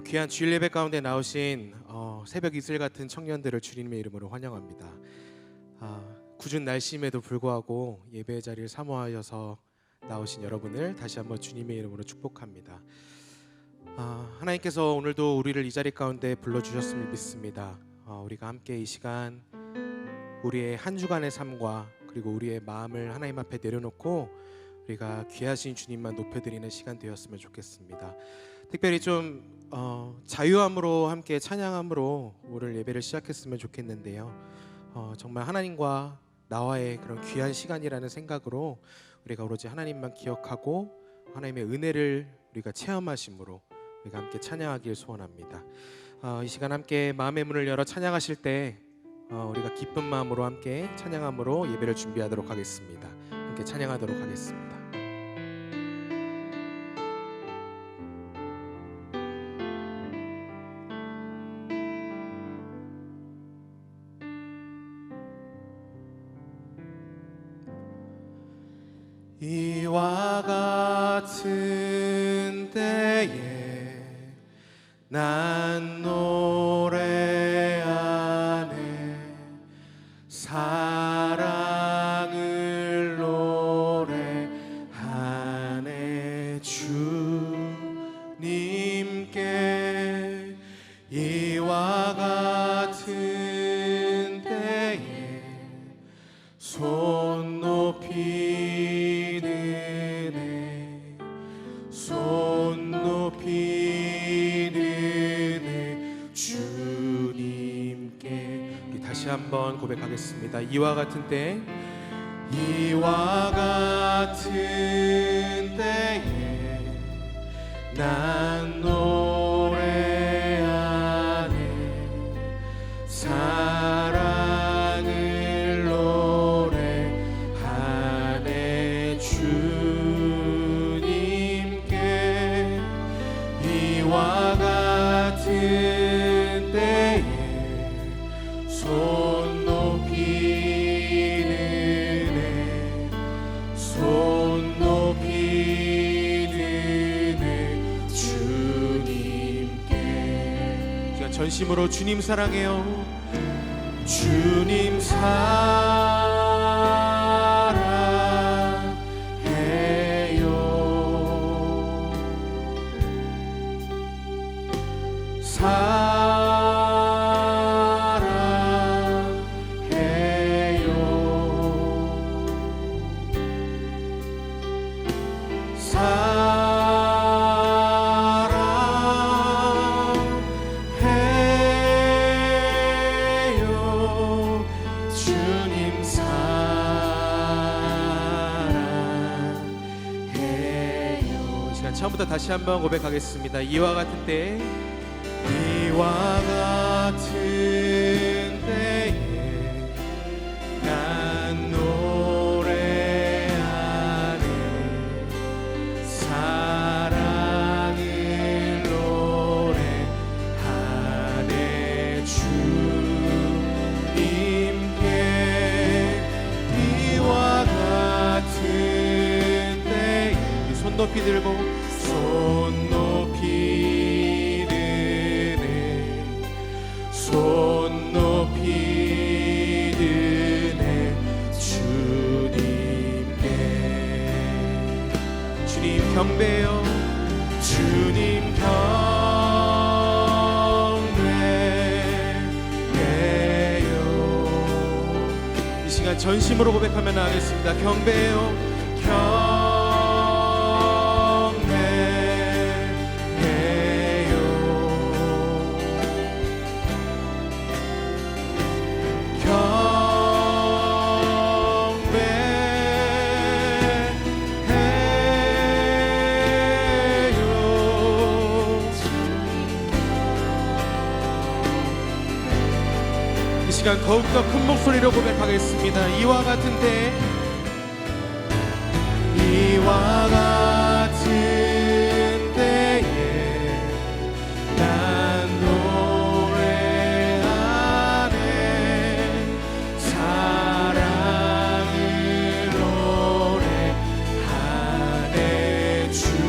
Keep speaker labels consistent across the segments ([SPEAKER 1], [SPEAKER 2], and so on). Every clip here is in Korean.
[SPEAKER 1] 귀한 주일 예배 가운데 나오신 새벽 이슬 같은 청년들을 주님의 이름으로 환영합니다. 궂은 날씨임에도 불구하고 예배 자리를 사모하여서 나오신 여러분을 다시 한번 주님의 이름으로 축복합니다. 하나님께서 오늘도 우리를 이 자리 가운데 불러주셨음을 믿습니다. 우리가 함께 이 시간 우리의 한 주간의 삶과 그리고 우리의 마음을 하나님 앞에 내려놓고 우리가 귀하신 주님만 높여드리는 시간 되었으면 좋겠습니다. 특별히 좀 자유함으로 함께 찬양함으로 오늘 예배를 시작했으면 좋겠는데요. 정말 하나님과 나와의 그런 귀한 시간이라는 생각으로 우리가 오로지 하나님만 기억하고 하나님의 은혜를 우리가 체험하심으로 우리가 함께 찬양하길 소원합니다. 이 시간 함께 마음의 문을 열어 찬양하실 때 우리가 기쁜 마음으로 함께 찬양함으로 예배를 준비하도록 하겠습니다. 함께 찬양하도록 하겠습니다. 이와 같은 때에 난 노래하네 사랑을 노래하네 주님께 이와 같은 때에 손 높이 다시 한번 고백하겠습니다. 이와 같은 때 이와 같은 때에 난 노래하네 사랑을 노래하네 주님께 이와 같은 때에 손 높이 드네 손 높이 드네 주님께 제가 전심으로 주님 사랑해요 주님 사랑해요 처음부터 다시 한번 고백하겠습니다. 이와 같은 때 이와 같은 때에 난 노래하네 사랑을 노래하네 주님께 이와 같은 때에 손 높이 들고 손 높이 드네 손 높이 드네 주님께 주님 경배해요 주님 경배해요 이 시간 전심으로 고백하며 나가겠습니다. 경배해요 더욱더 큰 목소리로 고백하겠습니다. 이와 같은 때 이와 같은 때에 난 노래하네 사랑을 노래하네 주님께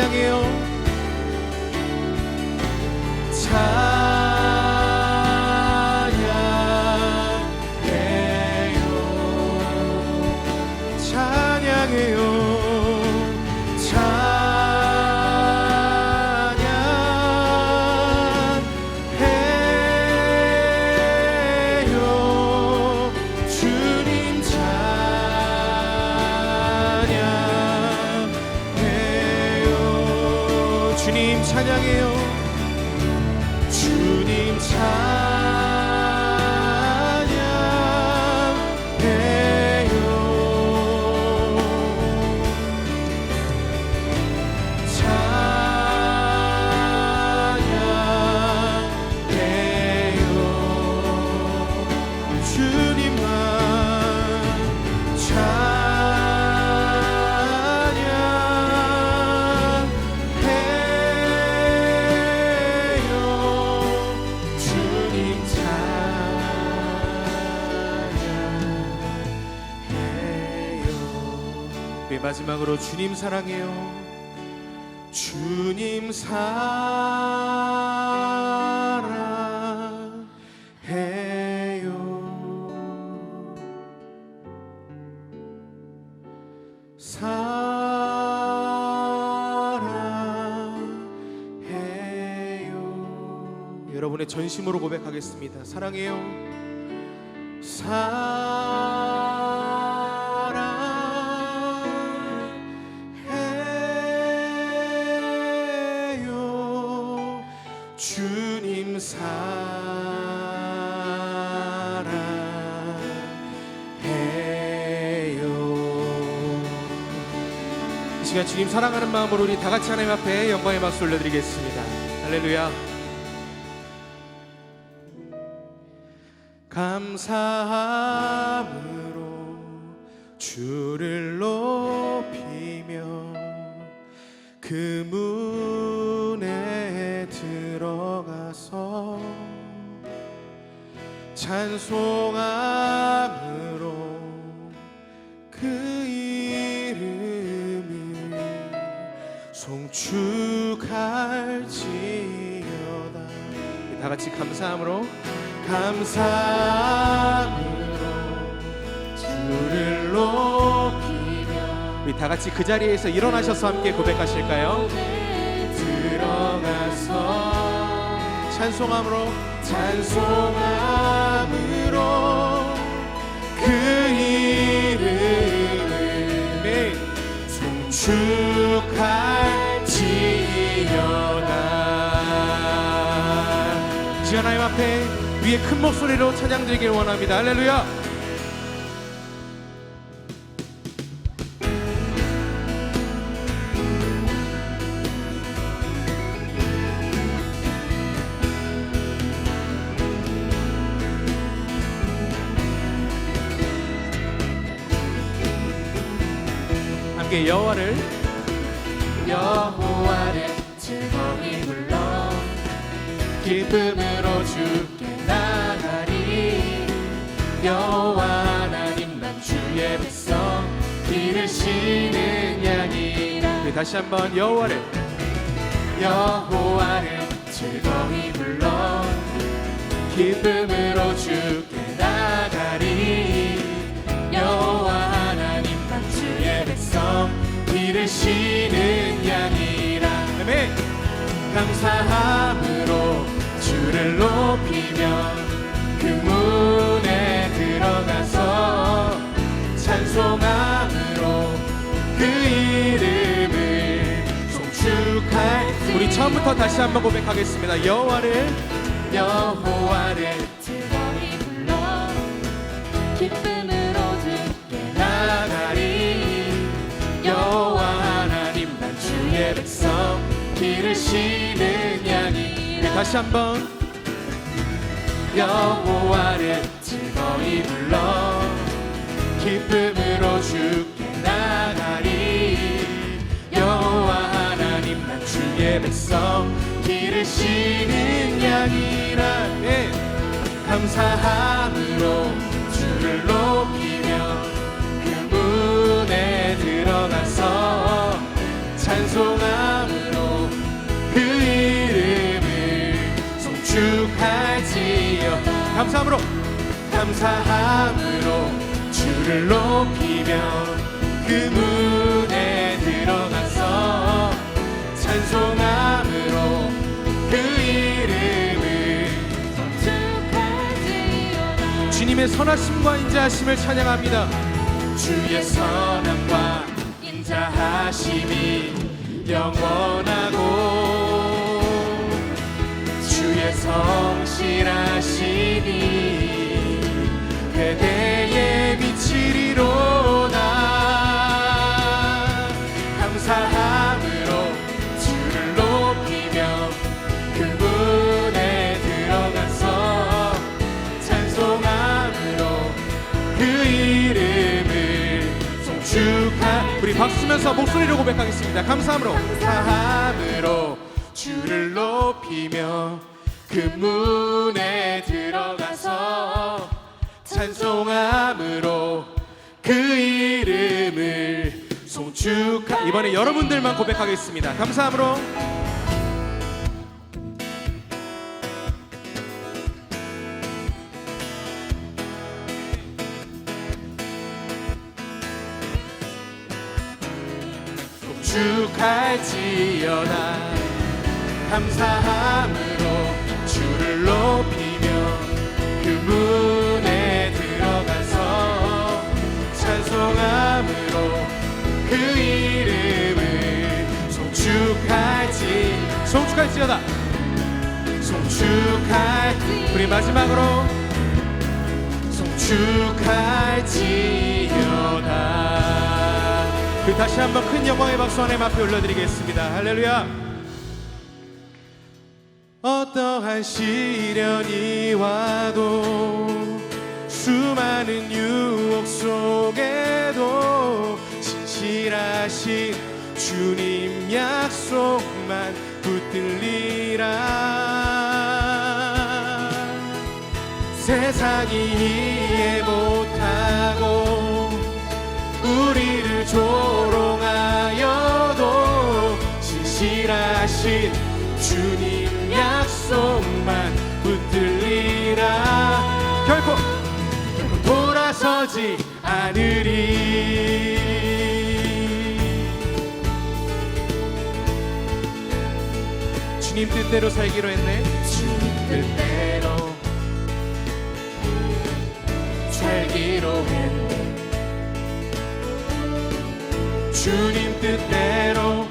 [SPEAKER 1] 찬양해요. 주님 찬양해요. 주님 마지막으로 주님 사랑해요. 주님 사랑해요. 사랑해요. 여러분의 전심으로 고백하겠습니다. 사랑해요. 주님 사랑해요. 이 시간 주님 사랑하는 마음으로 우리 다 같이 하나님 앞에 영광의 박수 올려드리겠습니다. 할렐루야. 감사함으로 주를 높이며 그 문에 들어가서 찬송함으로 그 이름을 송축할지어다. 다 같이 감사함으로 주를 높이며. 우리 다 같이 그 자리에서 일어나셔서 함께 고백하실까요? 들어가서 찬송함으로 그 이름을 송축할지어다. 주 하나님 앞에 위에 큰 목소리로 찬양 드리길 원합니다. 할렐루야. 함께 여호와를 즐거이 불러 기쁨으로 주께 나가리. 여호와 하나님 난 주의 백성 기르시는 양이라. 네, 다시 한번 여호와를 즐거이 불러 기쁨으로 주께 나가리. 여호와 하나님 난 주의 백성 기르시는 양이라. 아멘. 감사함으로 주를 높이며 그 문에 들어가서 찬송함으로 그 이름을 송축할. 우리 처음부터 다시 한번 고백하겠습니다. 여호와를
[SPEAKER 2] 즐거이 불러 기쁨으로 주께 나가리.
[SPEAKER 1] 여호와 하나님 난 주의 백성 기르시는 양이. 네, 다시 한번 여호와를 즐거이 불러 기쁨으로 주께 나가리. 여호와 하나님 난 주의 백성 기르시는 양이라. 네. 감사함으로 주를 높이며 그 문에 들어가서 찬송함으로 그 이름을 송축할지어다. 감사함으로 주를 높이며 그 문에 들어가서 찬송함으로 그 이름을
[SPEAKER 2] 축하지어다.
[SPEAKER 1] 주님의 선하심과 인자하심을 찬양합니다. 주의 선함과 인자하심이 영원하고 주의 성실하심이 대대에 미치리로다. 감사함으로 주를 높이며 그 문에 들어가서 찬송함으로 그 이름을 송축하. 우리 박수 치면서 목소리로 고백하겠습니다. 감사함으로 주를 높이며 그 문에 들어가서 찬송함으로 그 이름을 송축하. 이번에 여러분들만 고백하겠습니다. 감사함으로 송축할지어다. 감사함으로 주를 높이며 그 문에 들어가서 찬송함으로 그 이름을 송축할지어다. 우리 마지막으로 송축할지어다. 우리 다시 한번 큰 영광의 박수 하나님 앞에 올려드리겠습니다. 할렐루야. 어떠한 시련이 와도 수많은 유혹 속에도 신실하신 주님 약속만 붙들리라. 세상이 이해 못하고 우리를 조롱하여도 신실하신 주님 약속만 붙들리라. 결코 돌아서지 않으리. 주님 뜻대로 살기로 했네. 주님 뜻대로 살기로 했네. 주님 뜻대로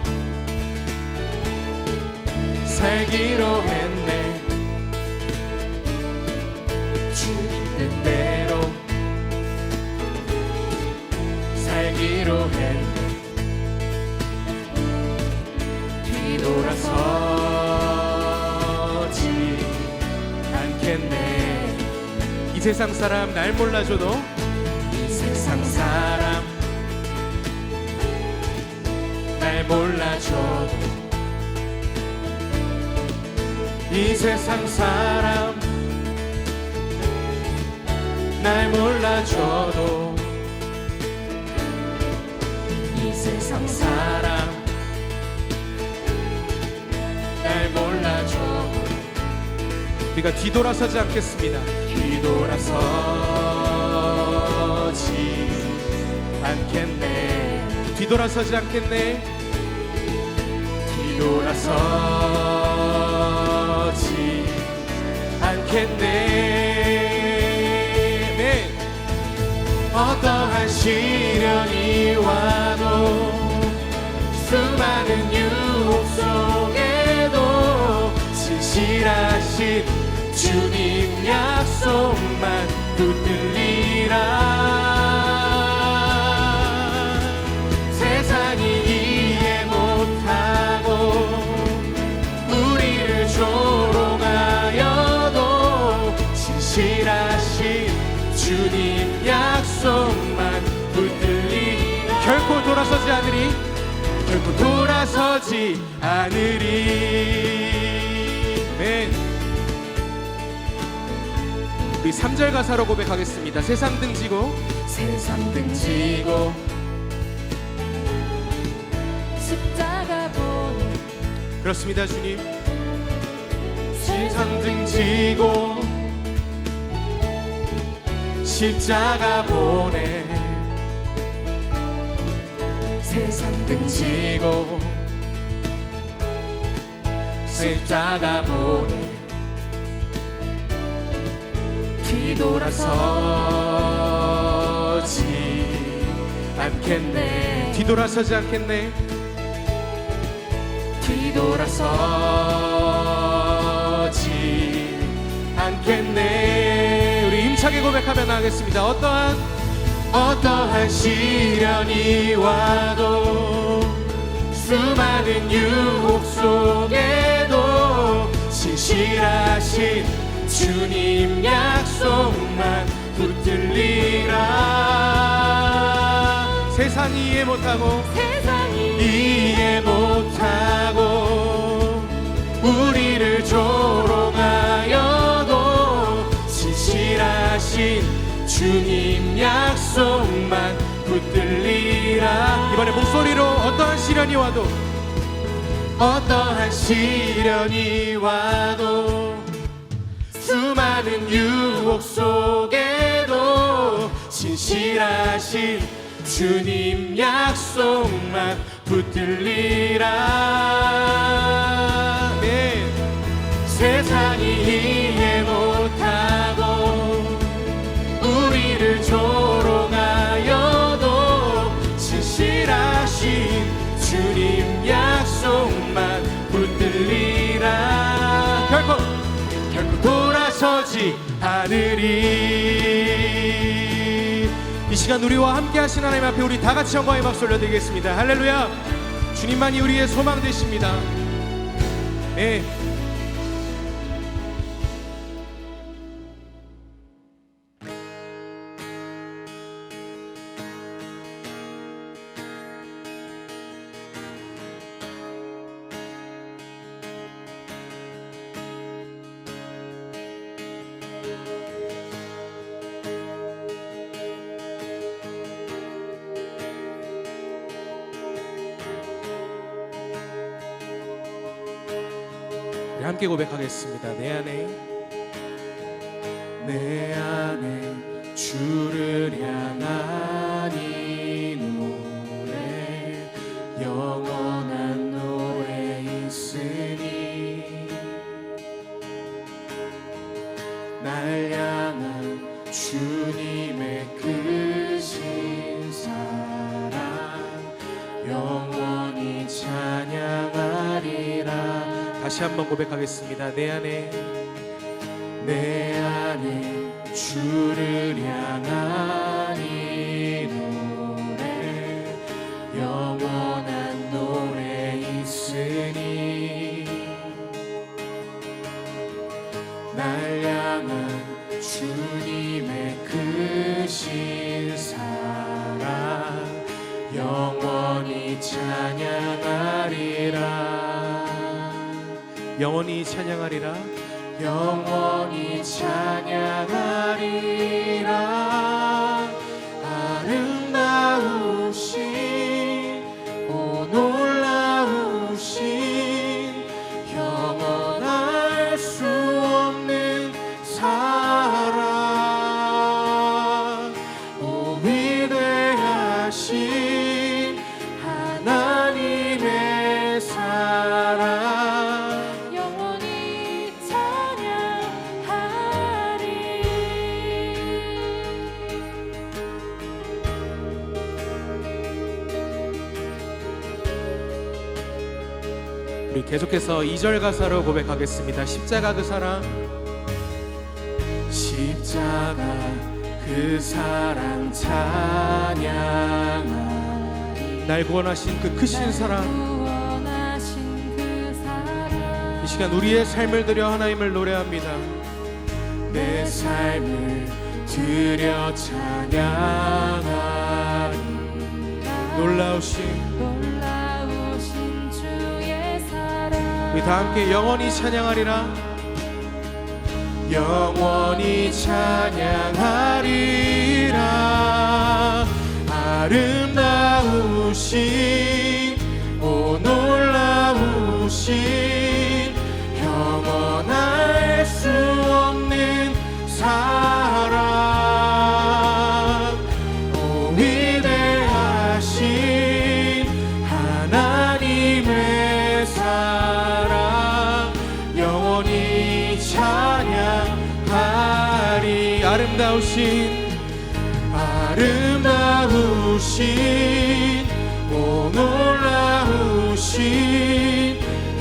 [SPEAKER 1] 살기로 했네. 주님 뜻대로 살기로 했네. 뒤돌아서지 않겠네. 이 세상 사람 날 몰라줘도, 이 세상 사람 날 몰라줘도, 이 세상 사람 날 몰라줘도, 이 세상 사람 날 몰라줘도 우리가 뒤돌아서지 않겠습니다. 뒤돌아서지 않겠네. 뒤돌아서지 않겠네. 뒤돌아서지 않겠네. 네. 어떠한 시련이 와도 수많은 유혹 속에도 신실하신 주님 약속만 붙들리라. 세상이 이해 못하고 우리를 조롱하여도 신실하신 주님 약속만 붙들리라. 결코 돌아서지 않으리. 결코 돌아서지 않으리. 네. 우리 3절 가사로 고백하겠습니다. 세상 등지고, 세상 등지고
[SPEAKER 2] 십자가 보는
[SPEAKER 1] 그렇습니다 주님.
[SPEAKER 2] 세상 등지고
[SPEAKER 1] 십자가 보내
[SPEAKER 2] 세상
[SPEAKER 1] 등지고 십자가 보내 뒤돌아서지 않겠네. 뒤돌아서지 않겠네. 뒤돌아서지 않겠네. 우리 힘차게 고백하며 나가겠습니다. 어떠한 시련이 와도 수많은 유혹 속에도 신실하신 주님 약속만 붙들리라. 세상이 이해 못하고 우리를 조롱하여도 신실하신 주님 약속만 붙들리라. 이번에 목소리로 어떠한 시련이 와도 수많은 유혹 속에도 신실하신 주님 약속만 붙들리라. 네. 세상이 이해 못하고 우리를 조롱하여도 신실하신 주님 약속만 붙들리라. 결코 돌아서지 않으리. 이 시간 우리와 함께 하신 하나님 앞에 우리 다 같이 영광의 박수 올려드리겠습니다. 할렐루야. 주님만이 우리의 소망 되십니다. 네. 함께 고백하겠습니다. 내 안에 주를 향한 이 노래 영원한 노래 있으니 날 향한 주님의 크신 사랑 영원히 찬양하리라. 다시 한번 고백하겠습니다. 내 안에 주를 향한 이 노래 영원한 노래 있으니 날 향한 주님의 크신 사랑 영원히 찬양하리라. 영원히 찬양하리라. 영원히 찬양하리라. 아름다우신 오 놀라우신 영원할 수 없는 사랑 오 위대하신 하나님의 사랑 우리 계속해서 2절 가사로 고백하겠습니다. 십자가 그 사랑 찬양하리. 날 구원하신 그 크신 사랑 이 시간 우리의 삶을 드려 하나님을 노래합니다. 내 삶을 드려 찬양하리. 놀라우신 우리 다 함께 영원히 찬양하리라. 영원히 찬양하리라. 아름다우신 오 놀라우신 아름다우신 오 놀라우신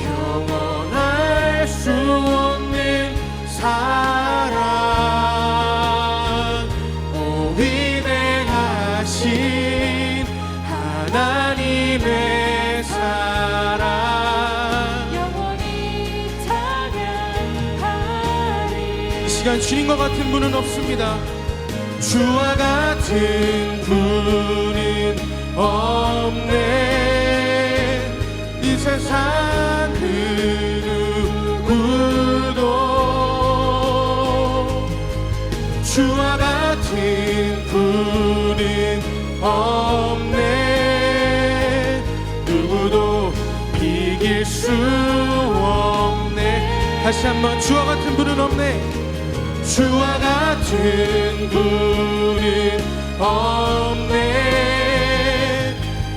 [SPEAKER 1] 영원할 수 없는 사랑 오 위대하신 하나님의 사랑
[SPEAKER 2] 영원히 찬양하리.
[SPEAKER 1] 이 시간 주님과 같은 분은 없습니다. 주와 같은 분은 없네. 이 세상 그 누구도 주와 같은 분은 없네. 누구도 비길 수 없네. 다시 한번 주와 같은 분은 없네. 주와 같은 분은 없네.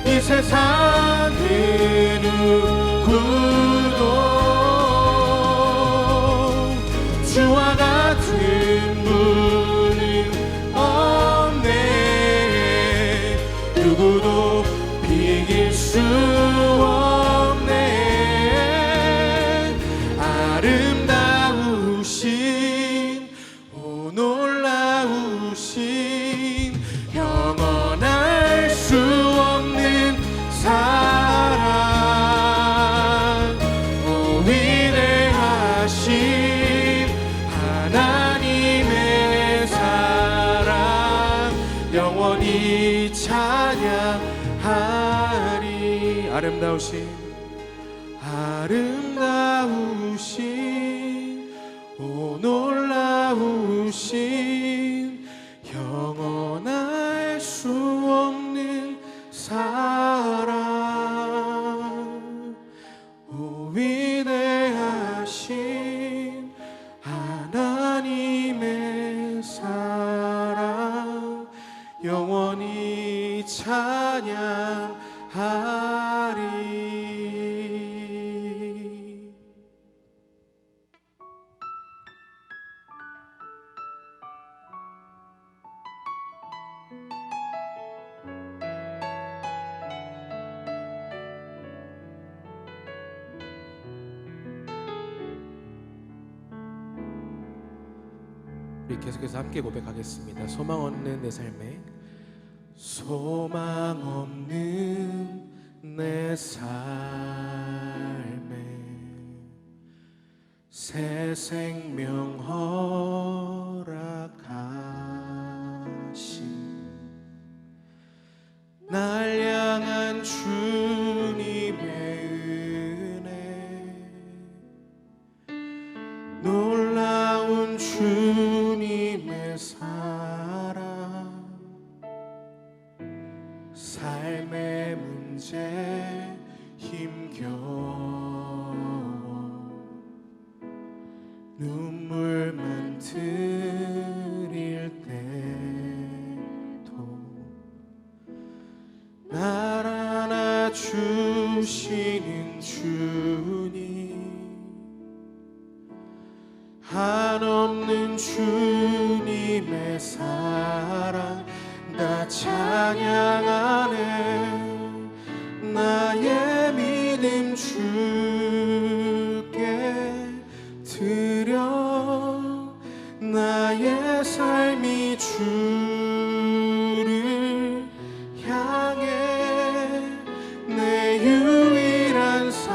[SPEAKER 1] 이 세상 그 누구도 주와 같은 분은 없네. 누구도 비길 수 없네. 아름다우신 놀라우신 영원할 수 없는 사랑 오 위대하신 하나님의 사랑 영원히 찬양하리. 아름다우신 오 놀라우신 영원할 수 없는 사랑 오 위대하신 하나님의 사랑 영원히 찬양하리. 우리 계속해서 함께 고백하겠습니다. 소망 없는 내 삶에 소망 없는 내 삶에 새 생명 허락하신 날 향한 주님의 은혜 놀라운 주님의 사랑 삶의 문제 힘겨워 눈물만 들일 때도 날 안아주시는 주님 한없는 주님의 사랑 나 찬양하네. 나의 믿음 주께 드려 나의 삶이 주를 향해 내 유일한 사랑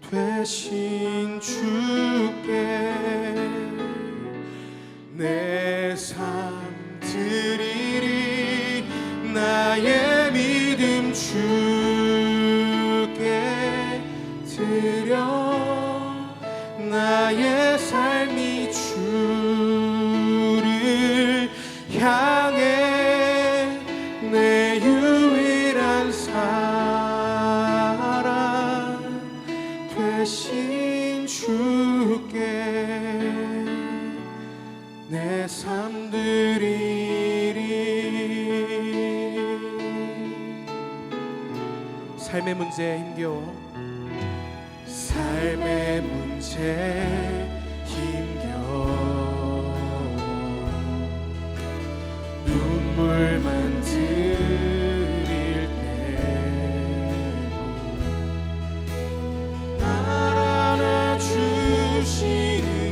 [SPEAKER 1] 되신 주께 내 삶 드리리. 나의 믿음 주께 드려 나의 삶이 주를 향해 내 유일한 사랑 되신 주께 내 삶 드리리. 삶의 문제 힘겨워 삶의 문제 힘겨워 제물만 드릴 때도 날 안아주시는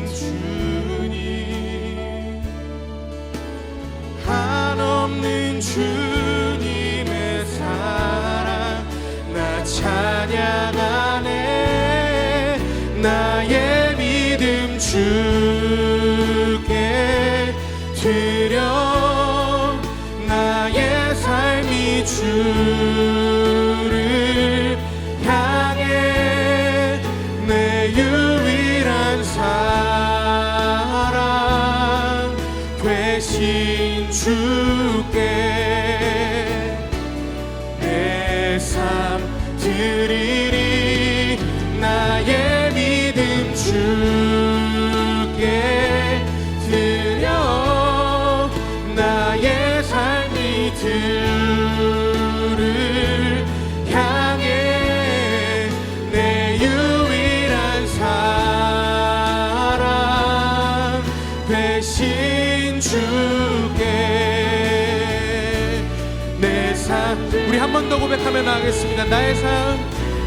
[SPEAKER 1] 주님, 한없는 주님의 사랑 나 찬양하네. 나의 믿음 주께 드려, 나의 삶이 주를 향해 내 유일한 사랑 되신 주께 내 삶 드리리. 나의 믿음 주께 드려, 나의 삶이 주를 향해 내 유일한 사랑 되신 주께 내 삶. 우리 한 번 더 고백하며 나가겠습니다. 나의 삶,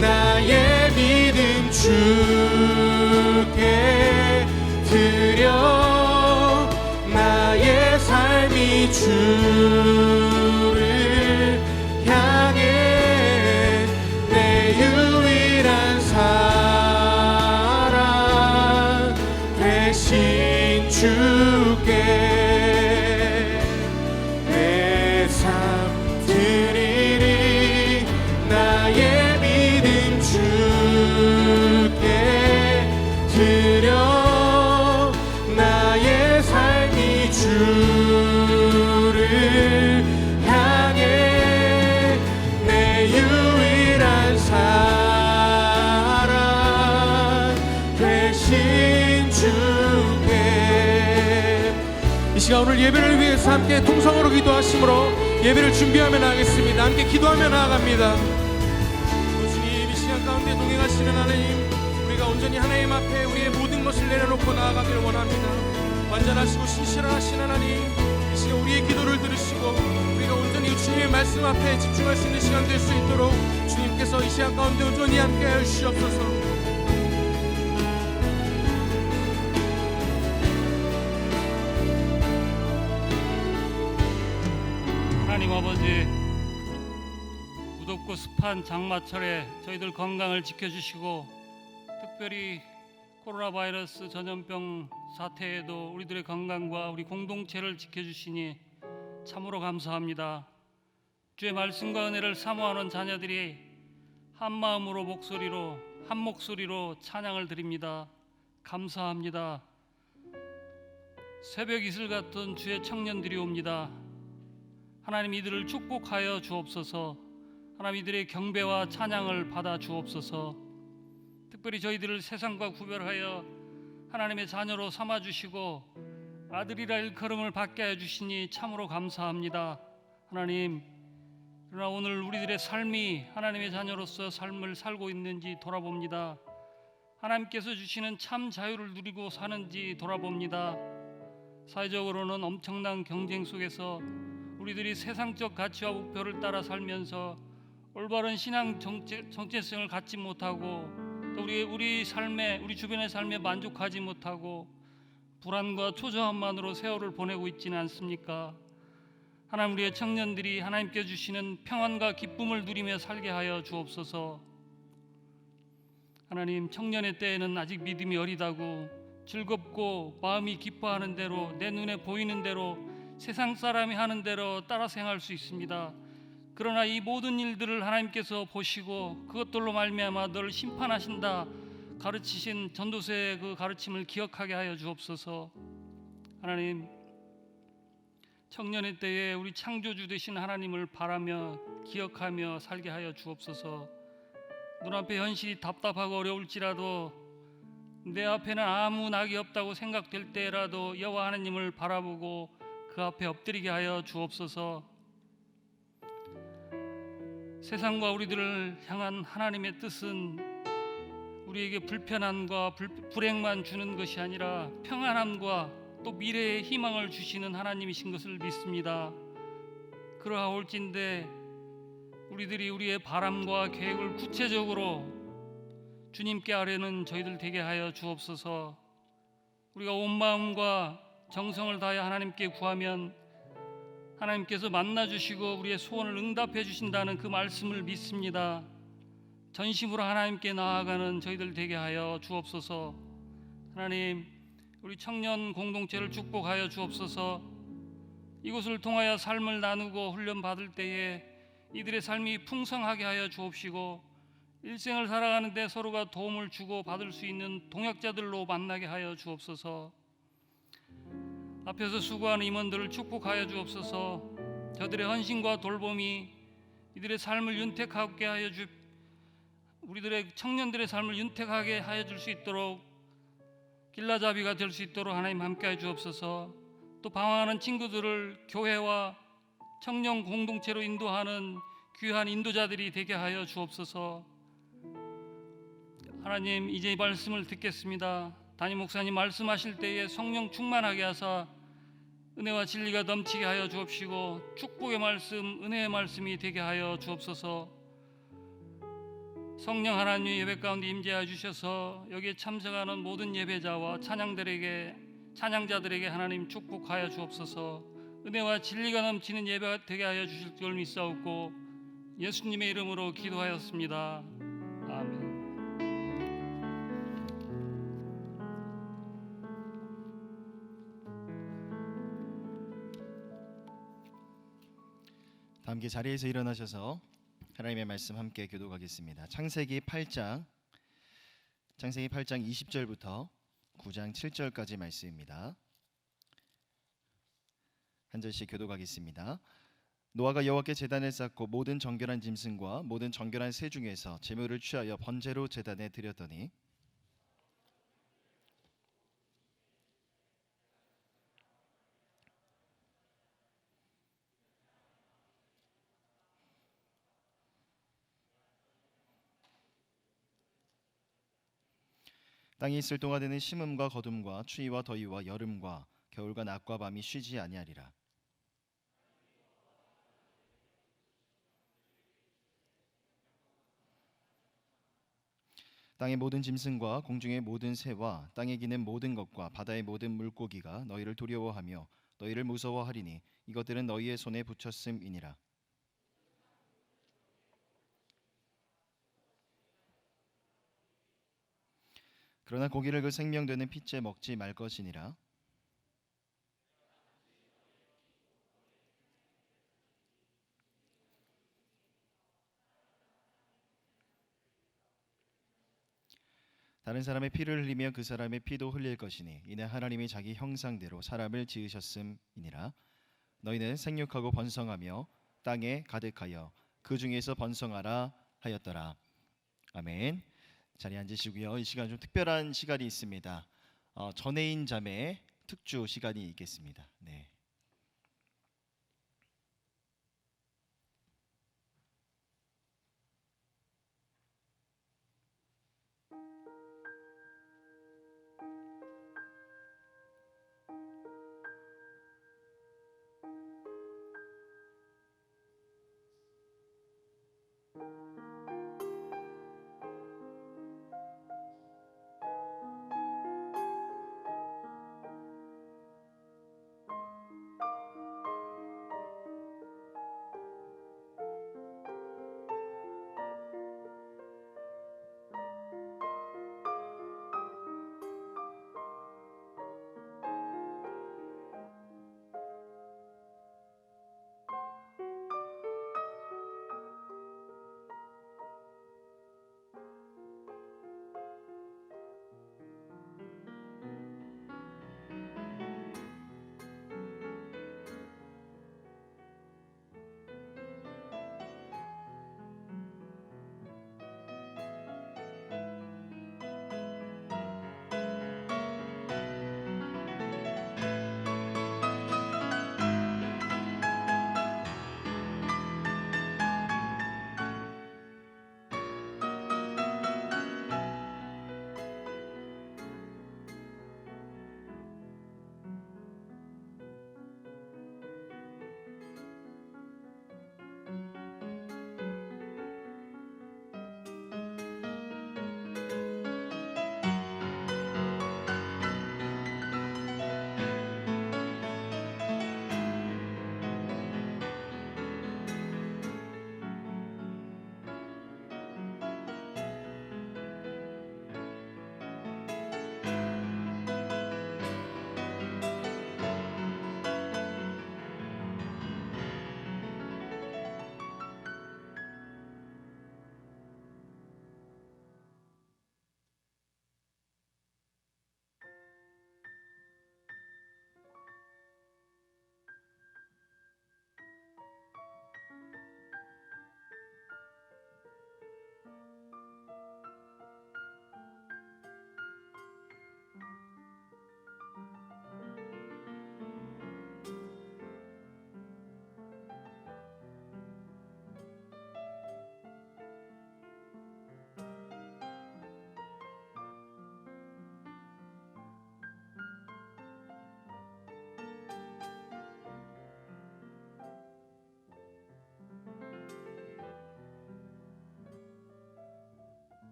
[SPEAKER 1] 나의 믿음 주께 드려, 나의 삶이 주를 향해 내 유일한 사랑 되신 주께 내 삶 드리리. 나의 믿음 주께 드려, 나의 삶이 주를 향해 내 유일한 사랑 되신 주께. 이 시간 오늘 예배를 위해서 함께 통성으로 기도하심으로 예배를 준비하며 나가겠습니다. 함께 기도하며 나아갑니다. 주님, 이 시간 가운데 동행하시는 하나님, 우리가 온전히 하나님 앞에 우리의 모든 것을 내려놓고 나아가기를 원합니다. 완전하시고 신실하신 하나님, 이 시간 우리의 기도를 들으시고 우리가 온전히 주님의 말씀 앞에 집중할 수 있는 시간 될 수 있도록 주님께서 이 시간 가운데 온전히 함께하여 주시옵소서.
[SPEAKER 3] 하나님 아버지, 무덥고 습한 장마철에 저희들 건강을 지켜주시고 특별히 코로나 바이러스 전염병 사태에도 우리들의 건강과 우리 공동체를 지켜주시니 참으로 감사합니다. 주의 말씀과 은혜를 사모하는 자녀들이 한 마음으로 한 목소리로 찬양을 드립니다. 감사합니다. 새벽 이슬 같은 주의 청년들이 옵니다. 하나님, 이들을 축복하여 주옵소서. 하나님, 이들의 경배와 찬양을 받아 주옵소서. 특별히 저희들을 세상과 구별하여 하나님의 자녀로 삼아주시고 아들이라 일컬음을 받게 해주시니 참으로 감사합니다. 하나님, 그러나 오늘 우리들의 삶이 하나님의 자녀로서 삶을 살고 있는지 돌아봅니다. 하나님께서 주시는 참 자유를 누리고 사는지 돌아봅니다. 사회적으로는 엄청난 경쟁 속에서 우리들이 세상적 가치와 목표를 따라 살면서 올바른 신앙 정체성을 갖지 못하고 또 우리 주변의 삶에 만족하지 못하고 불안과 초조함만으로 세월을 보내고 있지는 않습니까? 하나님, 우리의 청년들이 하나님께 주시는 평안과 기쁨을 누리며 살게 하여 주옵소서. 하나님, 청년의 때에는 아직 믿음이 어리다고 즐겁고 마음이 기뻐하는 대로 내 눈에 보이는 대로 세상 사람이 하는 대로 따라 생활할 수 있습니다. 그러나 이 모든 일들을 하나님께서 보시고 그것들로 말미암아 너를 심판하신다 가르치신 전도서의 그 가르침을 기억하게 하여 주옵소서. 하나님, 청년의 때에 우리 창조주 되신 하나님을 바라며 기억하며 살게 하여 주옵소서. 눈앞에 현실이 답답하고 어려울지라도 내 앞에는 아무 낙이 없다고 생각될 때라도 여호와 하나님을 바라보고 그 앞에 엎드리게 하여 주옵소서. 세상과 우리들을 향한 하나님의 뜻은 우리에게 불편함과 불행만 주는 것이 아니라 평안함과 또 미래의 희망을 주시는 하나님이신 것을 믿습니다. 그러하올진대 우리들이 우리의 바람과 계획을 구체적으로 주님께 아뢰는 저희들 되게 하여 주옵소서. 우리가 온 마음과 정성을 다하여 하나님께 구하면 하나님께서 만나주시고 우리의 소원을 응답해 주신다는 그 말씀을 믿습니다. 전심으로 하나님께 나아가는 저희들 되게 하여 주옵소서. 하나님, 우리 청년 공동체를 축복하여 주옵소서. 이곳을 통하여 삶을 나누고 훈련받을 때에 이들의 삶이 풍성하게 하여 주옵시고 일생을 살아가는데 서로가 도움을 주고 받을 수 있는 동역자들로 만나게 하여 주옵소서. 앞에서 수고하는 임원들을 축복하여 주옵소서. 저들의 헌신과 돌봄이 이들의 삶을 윤택하게 하여 우리들의 청년들의 삶을 윤택하게 하여 줄 수 있도록 길라잡이가 될 수 있도록 하나님 함께해 주옵소서. 또 방황하는 친구들을 교회와 청년 공동체로 인도하는 귀한 인도자들이 되게 하여 주옵소서. 하나님, 이제 이 말씀을 듣겠습니다. 담임 목사님 말씀하실 때에 성령 충만하게 하사 은혜와 진리가 넘치게 하여 주옵시고 축복의 말씀, 은혜의 말씀이 되게 하여 주옵소서. 성령 하나님의 예배 가운데 임재하여 주셔서 여기에 참석하는 모든 예배자와 찬양자들에게 하나님 축복하여 주옵소서. 은혜와 진리가 넘치는 예배가 되게 하여 주실 줄 믿사옵고 예수님의 이름으로 기도하였습니다. 아멘.
[SPEAKER 4] 다 함께 자리에서 일어나셔서 하나님의 말씀 함께 교독하겠습니다. 창세기 8장 20절부터 9장 7절까지 말씀입니다. 한 절씩 교독하겠습니다. 노아가 여호와께 제단을 쌓고 모든 정결한 짐승과 모든 정결한 새 중에서 제물을 취하여 번제로 제단에 드렸더니 땅이 있을 동안에는 심음과 거둠과 추위와 더위와 여름과 겨울과 낮과 밤이 쉬지 아니하리라. 땅의 모든 짐승과 공중의 모든 새와 땅에 기는 모든 것과 바다의 모든 물고기가 너희를 두려워하며 너희를 무서워하리니 이것들은 너희의 손에 붙였음이니라. 그러나 고기를 그 생명되는 핏째 먹지 말 것이니라. 다른 사람의 피를 흘리며 그 사람의 피도 흘릴 것이니 이는 하나님이 자기 형상대로 사람을 지으셨음이니라. 너희는 생육하고 번성하며 땅에 가득하여 그 중에서 번성하라 하였더라. 아멘. 자리에 앉으시고요. 이 시간 좀 특별한 시간이 있습니다. 전혜인 자매 특주 시간이 있겠습니다. 네.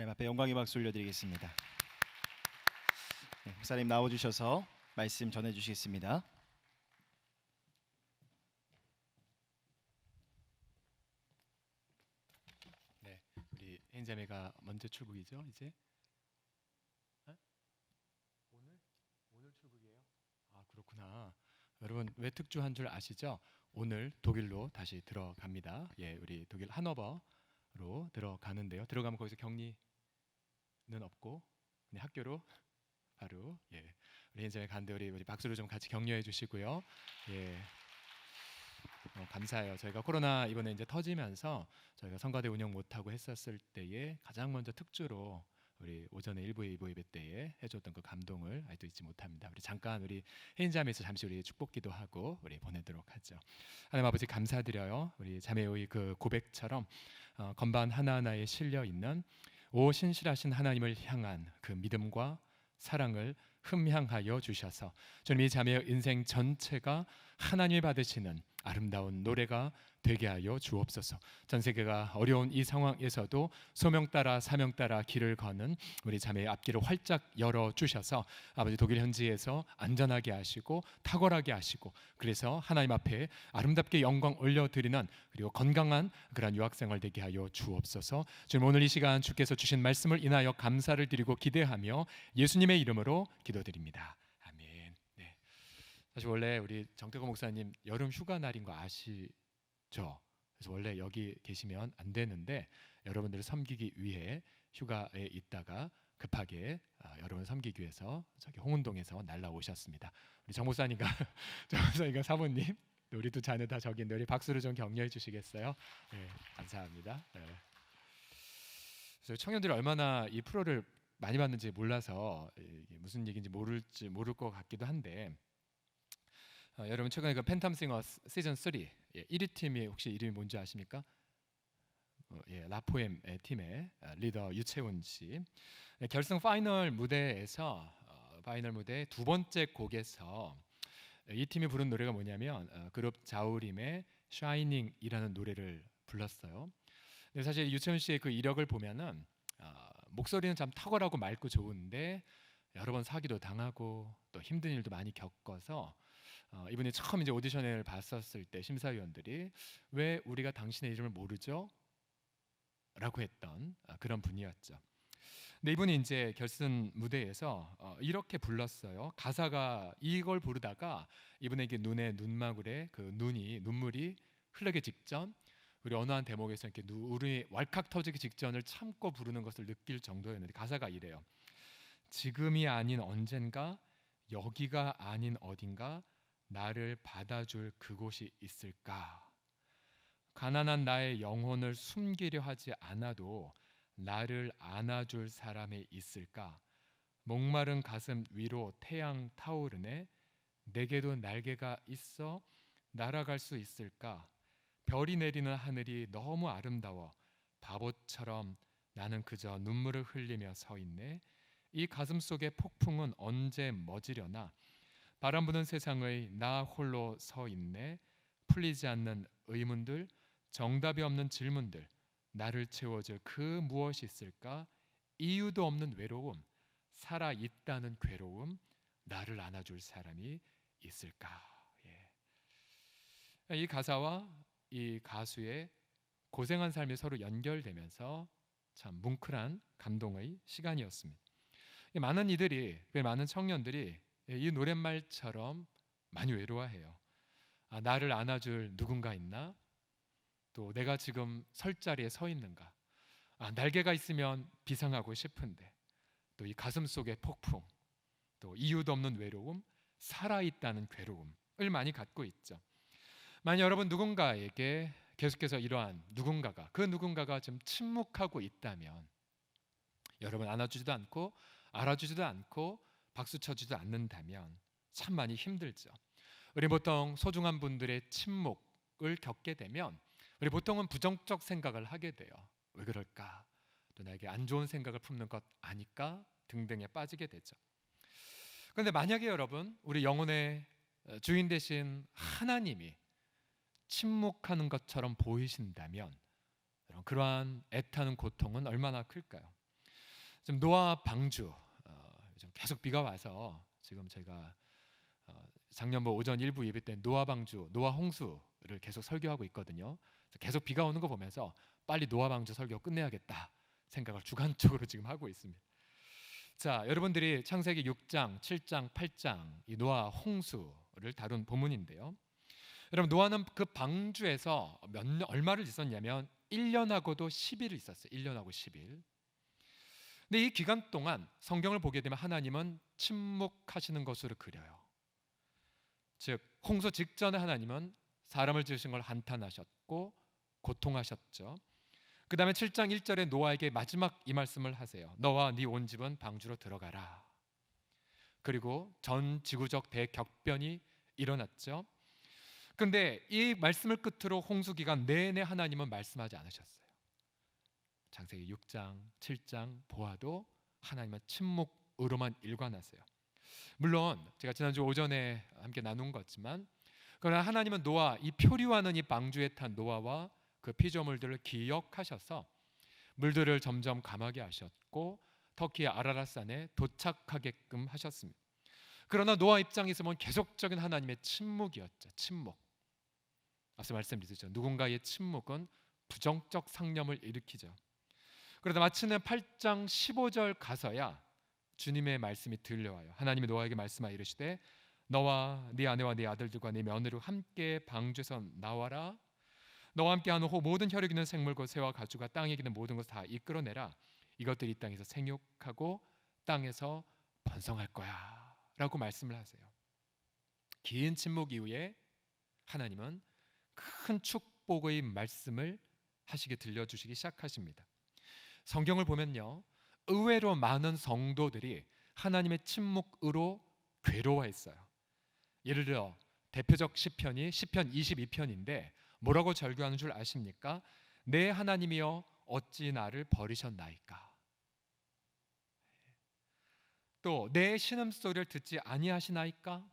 [SPEAKER 4] 하나님 앞에 영광의 박수 올려드리겠습니다. 네, 목사님 나와주셔서 말씀 전해주시겠습니다.
[SPEAKER 5] 네, 우리 혜인자매가 먼저 출국이죠, 이제? 어? 오늘 출국이에요? 아, 그렇구나. 여러분 왜 특주한 줄 아시죠? 오늘 독일로 다시 들어갑니다. 예, 우리 독일 하노버로 들어가는데요. 들어가면 거기서 격리는 없고 그냥 학교로 바로 우리 혜인자매 간데 우리 박수로 좀 같이 격려해 주시고요. 예. 감사해요. 저희가 코로나 이번에 이제 터지면서 저희가 성가대 운영 못하고 했었을 때에 가장 먼저 특주로 우리 오전에 1부 2부 예배 때에 해줬던 그 감동을 아직도 잊지 못합니다. 우리 잠깐 우리 혜인자매에서 잠시 우리 축복기도 하고 우리 보내도록 하죠. 하나님 아버지 감사드려요. 우리 자매의 그 고백처럼 건반 하나하나에 실려 있는 오 신실하신 하나님을 향한 그 믿음과 사랑을 흠향하여 주셔서 주님 이 자매의 인생 전체가 하나님이 받으시는 아름다운 노래가 되게 하여 주옵소서. 전 세계가 어려운 이 상황에서도 소명 따라 사명 따라 길을 거는 우리 자매의 앞길을 활짝 열어 주셔서 아버지 독일 현지에서 안전하게 하시고 탁월하게 하시고 그래서 하나님 앞에 아름답게 영광 올려드리는 그리고 건강한 그런 유학생활 되게 하여 주옵소서. 주님 오늘 이 시간 주께서 주신 말씀을 인하여 감사를 드리고 기대하며 예수님의 이름으로 기도드립니다. 아멘. 네. 사실 원래 우리 정태고 목사님 여름 휴가 날인 거 아시죠? 그래서 원래 여기 계시면 안 되는데 여러분들을 섬기기 위해 휴가에 있다가 급하게 여러분 섬기기 위해서 저기 홍은동에서 날라오셨습니다. 우리 정 목사님과 정 목사님과 사모님 우리 두 자녀 다 저기 있는데 우리 박수로 좀 격려해 주시겠어요? 네, 감사합니다. 네. 그래서 청년들이 얼마나 이 프로를 많이 봤는지 몰라서 이게 무슨 얘기인지 모를 것 같기도 한데 여러분 최근에 그 팬텀싱어 시즌 3 1위 팀이 혹시 이름이 뭔지 아십니까? 라포엠 팀의 리더 유채훈 씨. 결승 파이널 무대에서 파이널 무대 두 번째 곡에서 이 팀이 부른 노래가 뭐냐면 그룹 자우림의 샤이닝이라는 노래를 불렀어요. 근데 사실 유채훈 씨의 그 이력을 보면은 목소리는 참 탁월하고 맑고 좋은데 여러 번 사기도 당하고 또 힘든 일도 많이 겪어서 이분이 처음 이제 오디션을 봤었을 때 심사위원들이 왜 우리가 당신의 이름을 모르죠? 라고 했던 그런 분이었죠. 근데 이분이 이제 결승 무대에서 이렇게 불렀어요. 가사가 이걸 부르다가 이분에게 눈마울에 그 눈물이 흐르기 직전 우리 어느 한 대목에서 이렇게 울음이 왈칵 터지기 직전을 참고 부르는 것을 느낄 정도였는데 가사가 이래요. 지금이 아닌 언젠가 여기가 아닌 어딘가 나를 받아줄 그곳이 있을까? 가난한 나의 영혼을 숨기려 하지 않아도 나를 안아줄 사람이 있을까? 목마른 가슴 위로 태양 타오르네. 내게도 날개가 있어 날아갈 수 있을까? 별이 내리는 하늘이 너무 아름다워 바보처럼 나는 그저 눈물을 흘리며 서 있네. 이 가슴 속의 폭풍은 언제 멎으려나? 바람 부는 세상의 나 홀로 서 있네. 풀리지 않는 의문들, 정답이 없는 질문들, 나를 채워줄 그 무엇이 있을까? 이유도 없는 외로움, 살아 있다는 괴로움, 나를 안아줄 사람이 있을까? 이 가사와 이 가수의 고생한 삶이 서로 연결되면서 참 뭉클한 감동의 시간이었습니다. 많은 청년들이 이 노랫말처럼 많이 외로워해요. 나를 안아줄 누군가 있나? 또 내가 지금 설 자리에 서 있는가? 날개가 있으면 비상하고 싶은데 또 이 가슴 속의 폭풍, 또 이유도 없는 외로움, 살아있다는 괴로움을 많이 갖고 있죠. 만약 여러분 누군가에게 계속해서 이러한 그 누군가가 좀 침묵하고 있다면 여러분 안아주지도 않고 알아주지도 않고 박수 쳐주지도 않는다면 참 많이 힘들죠. 우리 보통 소중한 분들의 침묵을 겪게 되면 우리 보통은 부정적 생각을 하게 돼요. 왜 그럴까? 또 나에게 안 좋은 생각을 품는 것 아닐까? 등등에 빠지게 되죠. 그런데 만약에 여러분 우리 영혼의 주인 되신 하나님이 침묵하는 것처럼 보이신다면 그러한 애타는 고통은 얼마나 클까요? 지금 노아 방주 요즘 계속 비가 와서 지금 제가 작년도 오전 일부 예배 때 노아 방주, 노아 홍수를 계속 설교하고 있거든요. 그래서 계속 비가 오는 거 보면서 빨리 노아 방주 설교 끝내야겠다 생각을 주관적으로 지금 하고 있습니다. 자, 여러분들이 창세기 6장, 7장, 8장 이 노아 홍수를 다룬 본문인데요. 여러분 노아는 그 방주에서 얼마를 있었냐면 1년하고도 10일 있었어요. 1년하고 10일. 근데 이 기간 동안 성경을 보게 되면 하나님은 침묵하시는 것으로 그려요. 즉 홍수 직전에 하나님은 사람을 지으신 걸 한탄하셨고 고통하셨죠. 그 다음에 7장 1절에 노아에게 마지막 이 말씀을 하세요. 너와 네 온 집은 방주로 들어가라. 그리고 전 지구적 대격변이 일어났죠. 근데 이 말씀을 끝으로 홍수 기간 내내 하나님은 말씀하지 않으셨어요. 창세기 6장, 7장 보아도 하나님은 침묵으로만 일관하세요. 물론 제가 지난주 오전에 함께 나눈 거지만 그러나 하나님은 노아, 이 표류하는 이 방주에 탄 노아와 그 피조물들을 기억하셔서 물들을 점점 감하게 하셨고 터키의 아라랏산에 도착하게끔 하셨습니다. 그러나 노아 입장에서 보면 계속적인 하나님의 침묵이었죠. 침묵. 앞서 말씀드렸죠. 누군가의 침묵은 부정적 상념을 일으키죠. 그러다 마침내 8장 15절 가서야 주님의 말씀이 들려와요. 하나님이 노아에게 말씀하여 이르시되 너와 네 아내와 네 아들들과 네 며느리와 함께 방주에서 나와라. 너와 함께하는 모든 혈육 있는 생물 곧 새와 가축과 땅에 기는 모든 것을 다 이끌어내라. 이것들이 이 땅에서 생육하고 땅에서 번성할 거야 라고 말씀을 하세요. 긴 침묵 이후에 하나님은 큰 축복의 말씀을 하시게 들려주시기 시작하십니다. 성경을 보면요, 의외로 많은 성도들이 하나님의 침묵으로 괴로워했어요. 예를 들어 대표적 시편이 시편 22편인데 뭐라고 절규하는 줄 아십니까? 내 하나님이여 어찌 나를 버리셨나이까. 또 내 신음소리를 듣지 아니하시나이까.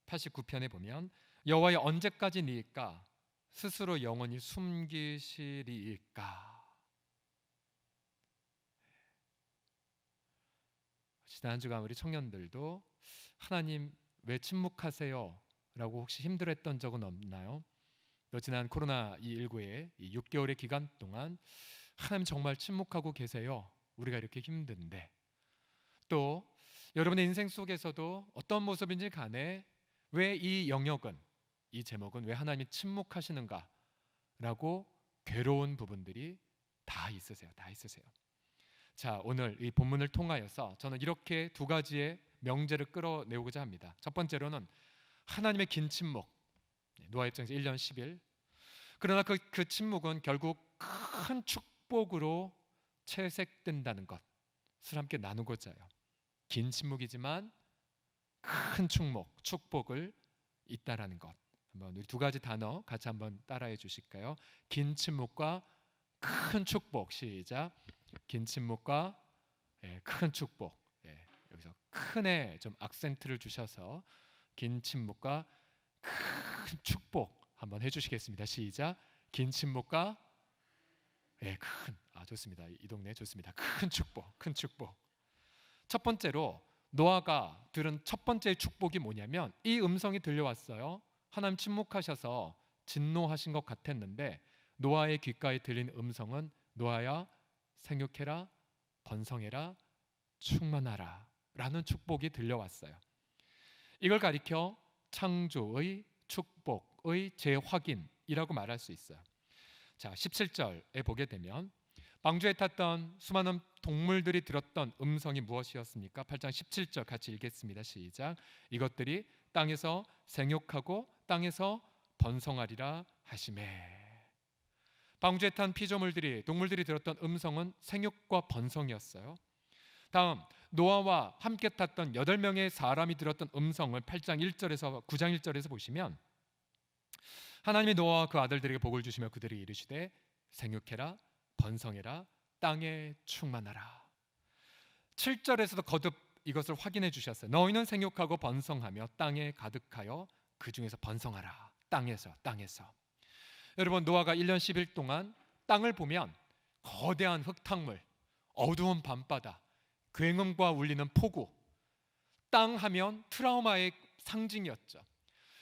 [SPEAKER 5] 89편에 보면 여호와여 언제까지니이까 스스로 영원히 숨기시리이까. 지난주가 우리 청년들도 하나님 왜 침묵하세요? 라고 혹시 힘들었던 적은 없나요? 또 지난 코로나19의 6개월의 기간 동안 하나님 정말 침묵하고 계세요. 우리가 이렇게 힘든데. 또 여러분의 인생 속에서도 어떤 모습인지 간에 왜 이 영역은, 이 제목은 왜 하나님이 침묵하시는가? 라고 괴로운 부분들이 다 있으세요. 다 있으세요. 자, 오늘 이 본문을 통하여서 저는 이렇게 두 가지의 명제를 끌어내고자 합니다. 첫 번째로는 하나님의 긴 침묵, 노아 입장에서 1년 10일. 그러나 그 침묵은 결국 큰 축복으로 채색된다는 것을 함께 나누고자 해요. 긴 침묵이지만 큰 축복을 있다라는 것. 한번 우리 두 가지 단어 같이 한번 따라해 주실까요? 긴 침묵과 큰 축복. 시작. 긴 침묵과 큰 축복. 여기서 큰에 좀 악센트를 주셔서 긴 침묵과 큰 축복 한번 해주시겠습니다. 시작. 긴 침묵과 큰. 좋습니다. 이 동네 좋습니다. 큰 축복, 큰 축복. 첫 번째로 노아가 들은 첫 번째 축복이 뭐냐면 이 음성이 들려왔어요. 하나님 침묵하셔서 진노하신 것 같았는데 노아의 귓가에 들린 음성은 노아야 생육해라, 번성해라, 충만하라 라는 축복이 들려왔어요. 이걸 가리켜 창조의 축복의 재확인이라고 말할 수 있어요. 자, 17절에 보게 되면 방주에 탔던 수많은 동물들이 들었던 음성이 무엇이었습니까? 8장 17절 같이 읽겠습니다. 시작. 이것들이 땅에서 생육하고 땅에서 번성하리라 하시매. 방주에 탄 피조물들이, 동물들이 들었던 음성은 생육과 번성이었어요. 다음 노아와 함께 탔던 8명의 사람이 들었던 음성을 8장 1절에서 9장 1절에서 보시면 하나님이 노아와 그 아들들에게 복을 주시며 그들에게 이르시되 생육해라, 번성해라, 땅에 충만하라. 7절에서도 거듭 이것을 확인해 주셨어요. 너희는 생육하고 번성하며 땅에 가득하여 그 중에서 번성하라. 땅에서. 여러분 노아가 1년 10일 동안 땅을 보면 거대한 흙탕물, 어두운 밤바다, 굉음과 울리는 폭우, 땅 하면 트라우마의 상징이었죠.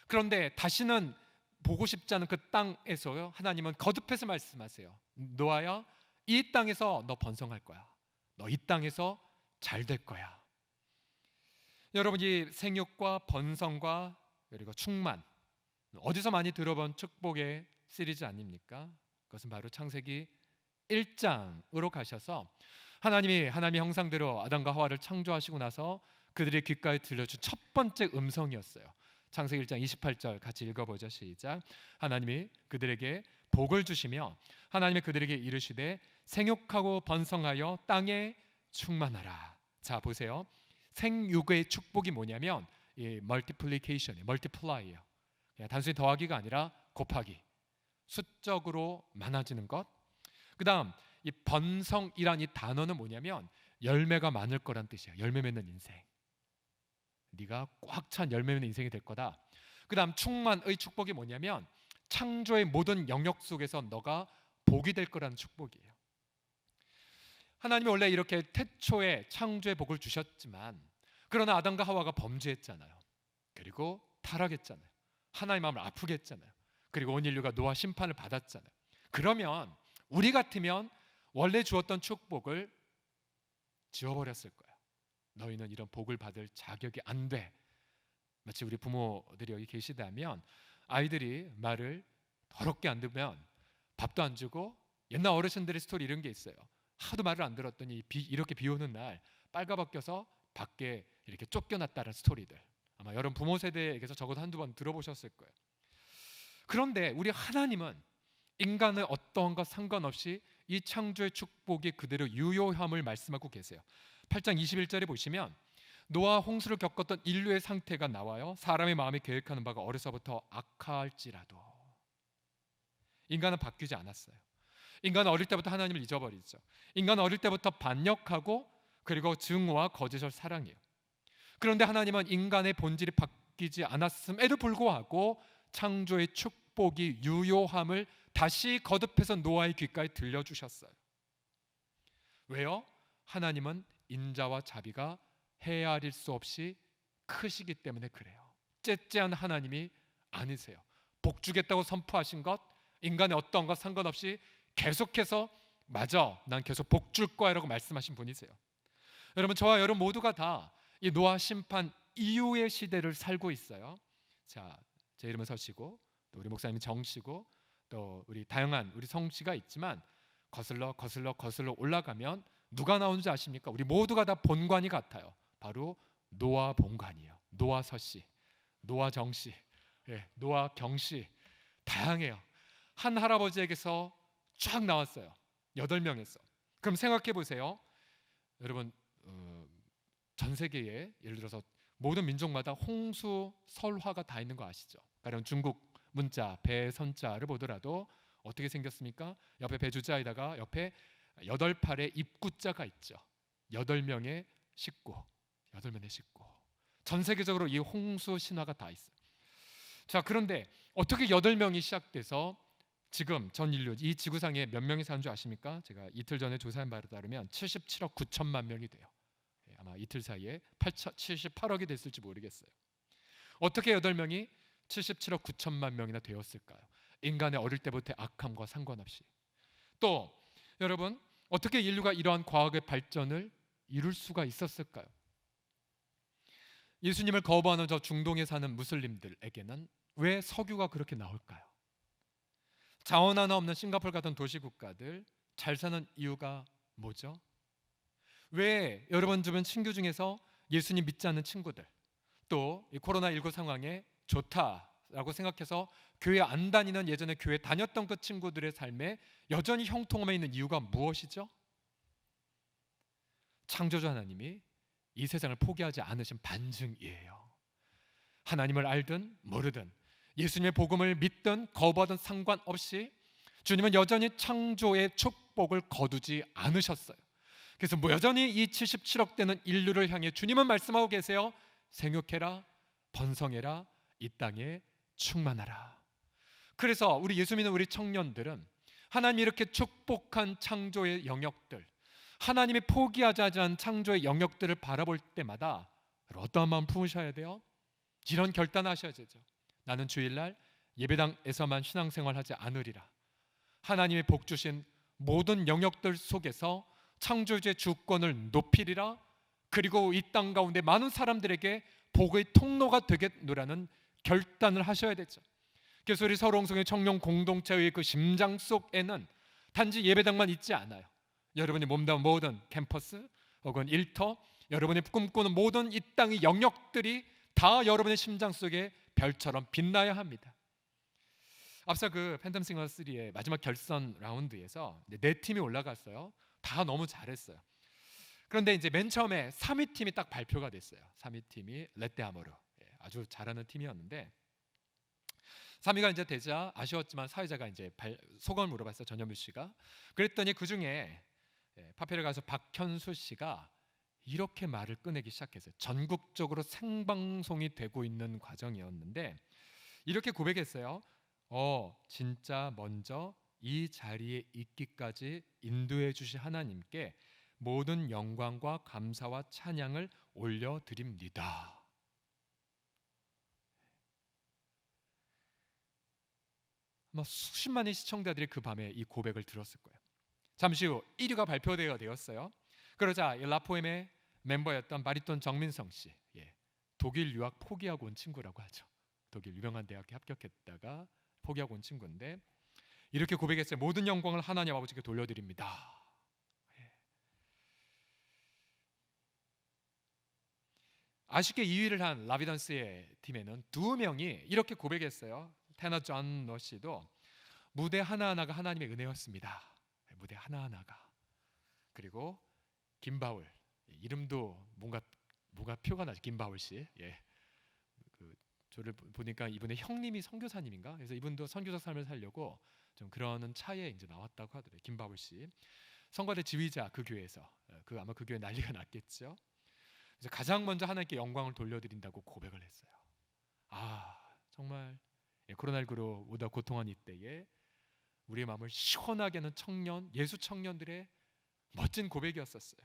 [SPEAKER 5] 그런데 다시는 보고 싶지 않은 그 땅에서 하나님은 거듭해서 말씀하세요. 노아야, 이 땅에서 너 번성할 거야. 너 이 땅에서 잘 될 거야. 여러분, 이 생육과 번성과 그리고 충만, 어디서 많이 들어본 축복의 시리즈 아닙니까? 그것은 바로 창세기 1장으로 가셔서 하나님의 형상대로 아담과 하와를 창조하시고 나서 그들의 귓가에 들려준 첫 번째 음성이었어요. 창세기 1장 28절 같이 읽어보죠. 시작. 하나님이 그들에게 복을 주시며 하나님이 그들에게 이르시되 생육하고 번성하여 땅에 충만하라. 자, 보세요. 생육의 축복이 뭐냐면 이 멀티플리케이션, 멀티플라이예요. 그냥 단순히 더하기가 아니라 곱하기, 수적으로 많아지는 것. 그다음 이 번성이란 이 단어는 뭐냐면 열매가 많을 거란 뜻이에요. 열매 맺는 인생. 네가 꽉 찬 열매 맺는 인생이 될 거다. 그다음 충만의 축복이 뭐냐면 창조의 모든 영역 속에서 너가 복이 될 거라는 축복이에요. 하나님이 원래 이렇게 태초에 창조의 복을 주셨지만 그러나 아담과 하와가 범죄했잖아요. 그리고 타락했잖아요. 하나님의 마음을 아프게 했잖아요. 그리고 온 인류가 노아 심판을 받았잖아요. 그러면 우리 같으면 원래 주었던 축복을 지워버렸을 거야. 너희는 이런 복을 받을 자격이 안 돼. 마치 우리 부모들이 여기 계시다면 아이들이 말을 더럽게 안 들으면 밥도 안 주고, 옛날 어르신들의 스토리 이런 게 있어요. 하도 말을 안 들었더니 이렇게 비 오는 날 빨가벗겨서 밖에 이렇게 쫓겨났다는 스토리들, 아마 여러분 부모 세대에게서 적어도 한두 번 들어보셨을 거예요. 그런데 우리 하나님은 인간의 어떠한 것 상관없이 이 창조의 축복이 그대로 유효함을 말씀하고 계세요. 8장 21절에 보시면 노아 홍수를 겪었던 인류의 상태가 나와요. 사람의 마음이 계획하는 바가 어려서부터 악할지라도. 인간은 바뀌지 않았어요. 인간은 어릴 때부터 하나님을 잊어버리죠. 인간은 어릴 때부터 반역하고 그리고 증오와 거짓을 사랑해요. 그런데 하나님은 인간의 본질이 바뀌지 않았음에도 불구하고 창조의 축복이 유효함을 다시 거듭해서 노아의 귓가에 들려주셨어요. 왜요? 하나님은 인자와 자비가 헤아릴 수 없이 크시기 때문에 그래요. 째째한 하나님이 아니세요. 복 주겠다고 선포하신 것, 인간의 어떤 것 상관없이 계속해서 맞아, 난 계속 복 줄 거야 라고 말씀하신 분이세요. 여러분, 저와 여러분 모두가 다 이 노아 심판 이후의 시대를 살고 있어요. 자, 제 이름은 서씨고 또 우리 목사님은 정씨고 또 우리 다양한 우리 성씨가 있지만 거슬러 올라가면 누가 나오는지 아십니까? 우리 모두가 다 본관이 같아요. 바로 노아 본관이에요. 노아 서씨, 노아 정씨, 노아 경씨, 다양해요. 한 할아버지에게서 쫙 나왔어요. 8명에서. 그럼 생각해 보세요. 여러분, 전 세계에 예를 들어서 모든 민족마다 홍수 설화가 다 있는 거 아시죠? 가령 중국 문자 배 선자를 보더라도 어떻게 생겼습니까? 옆에 배주자에다가 옆에 8팔의 입구자가 있죠. 8명의 식구, 8명의 식구. 전 세계적으로 이 홍수 신화가 다 있어요. 자, 그런데 어떻게 8명이 시작돼서 지금 전 인류 이 지구상에 몇 명이 사는 줄 아십니까? 제가 이틀 전에 조사한 바에 따르면 77억 9천만 명이 돼요. 아마 이틀 사이에 78억이 됐을지 모르겠어요. 어떻게 8명이 77억 9천만 명이나 되었을까요? 인간의 어릴 때부터의 악함과 상관없이. 또 여러분, 어떻게 인류가 이러한 과학의 발전을 이룰 수가 있었을까요? 예수님을 거부하는 저 중동에 사는 무슬림들에게는 왜 석유가 그렇게 나올까요? 자원 하나 없는 싱가포르 같은 도시 국가들 잘 사는 이유가 뭐죠? 왜 여러분 주변 친구 중에서 예수님 믿지 않는 친구들, 또 이 코로나19 상황에 좋다라고 생각해서 교회 안 다니는 예전에 교회 다녔던 그 친구들의 삶에 여전히 형통함에 있는 이유가 무엇이죠? 창조주 하나님이 이 세상을 포기하지 않으신 반증이에요. 하나님을 알든 모르든 예수님의 복음을 믿든 거부하든 상관없이 주님은 여전히 창조의 축복을 거두지 않으셨어요. 그래서 여전히 이 77억 되는 인류를 향해 주님은 말씀하고 계세요. 생육해라, 번성해라, 이 땅에 충만하라. 그래서 우리 예수 믿는 우리 청년들은 하나님이 이렇게 축복한 창조의 영역들, 하나님이 포기하지 않은 창조의 영역들을 바라볼 때마다 어떠한 마음 품으셔야 돼요? 이런 결단하셔야 되죠. 나는 주일날 예배당에서만 신앙생활하지 않으리라. 하나님의 복 주신 모든 영역들 속에서 창조주의 주권을 높이리라. 그리고 이 땅 가운데 많은 사람들에게 복의 통로가 되겠노라는 결단을 하셔야 되죠. 그래서 우리 서울홍성의 청년 공동체의 그 심장 속에는 단지 예배당만 있지 않아요. 여러분이 몸담은 모든 캠퍼스 혹은 일터, 여러분이 꿈꾸는 모든 이 땅의 영역들이 다 여러분의 심장 속에 별처럼 빛나야 합니다. 앞서 그 팬텀싱어 3의 마지막 결선 라운드에서 네 팀이 올라갔어요. 다 너무 잘했어요. 그런데 이제 맨 처음에 3위 팀이 딱 발표가 됐어요. 3위 팀이 렛데아모르, 아주 잘하는 팀이었는데 3위가 이제 되자 아쉬웠지만 사회자가 이제 소감을 물어봤어요. 전현무 씨가. 그랬더니 그 중에 파페르 가수 박현수 씨가 이렇게 말을 꺼내기 시작했어요. 전국적으로 생방송이 되고 있는 과정이었는데 이렇게 고백했어요. 진짜 먼저 이 자리에 있기까지 인도해 주신 하나님께 모든 영광과 감사와 찬양을 올려드립니다. 아마 수십만의 시청자들이 그 밤에 이 고백을 들었을 거예요. 잠시 후 1위가 발표되었어요. 그러자 라포엠의 멤버였던 바리톤 정민성 씨, 독일 유학 포기하고 온 친구라고 하죠. 독일 유명한 대학에 합격했다가 포기하고 온 친구인데 이렇게 고백했어요. 모든 영광을 하나님 아버지께 돌려드립니다. 아쉽게 2위를 한 라비던스의 팀에는 2명이 이렇게 고백했어요. 테너 존 러시도 무대 하나하나가 하나님의 은혜였습니다. 무대 하나하나가. 그리고 김바울, 이름도 뭔가 표가 나죠. 김바울 씨. 저를 보니까 이분의 형님이 선교사님인가? 그래서 이분도 선교사 삶을 살려고 좀 그러는 차에 이제 나왔다고 하더라고요. 김바울 씨. 성가대 지휘자 그 교회에서 아마 그 교회 난리가 났겠죠. 그래서 가장 먼저 하나님께 영광을 돌려드린다고 고백을 했어요. 정말 코로나19로 오다 고통한 이때에 우리의 마음을 시원하게 하는 예수 청년들의 멋진 고백이었었어요.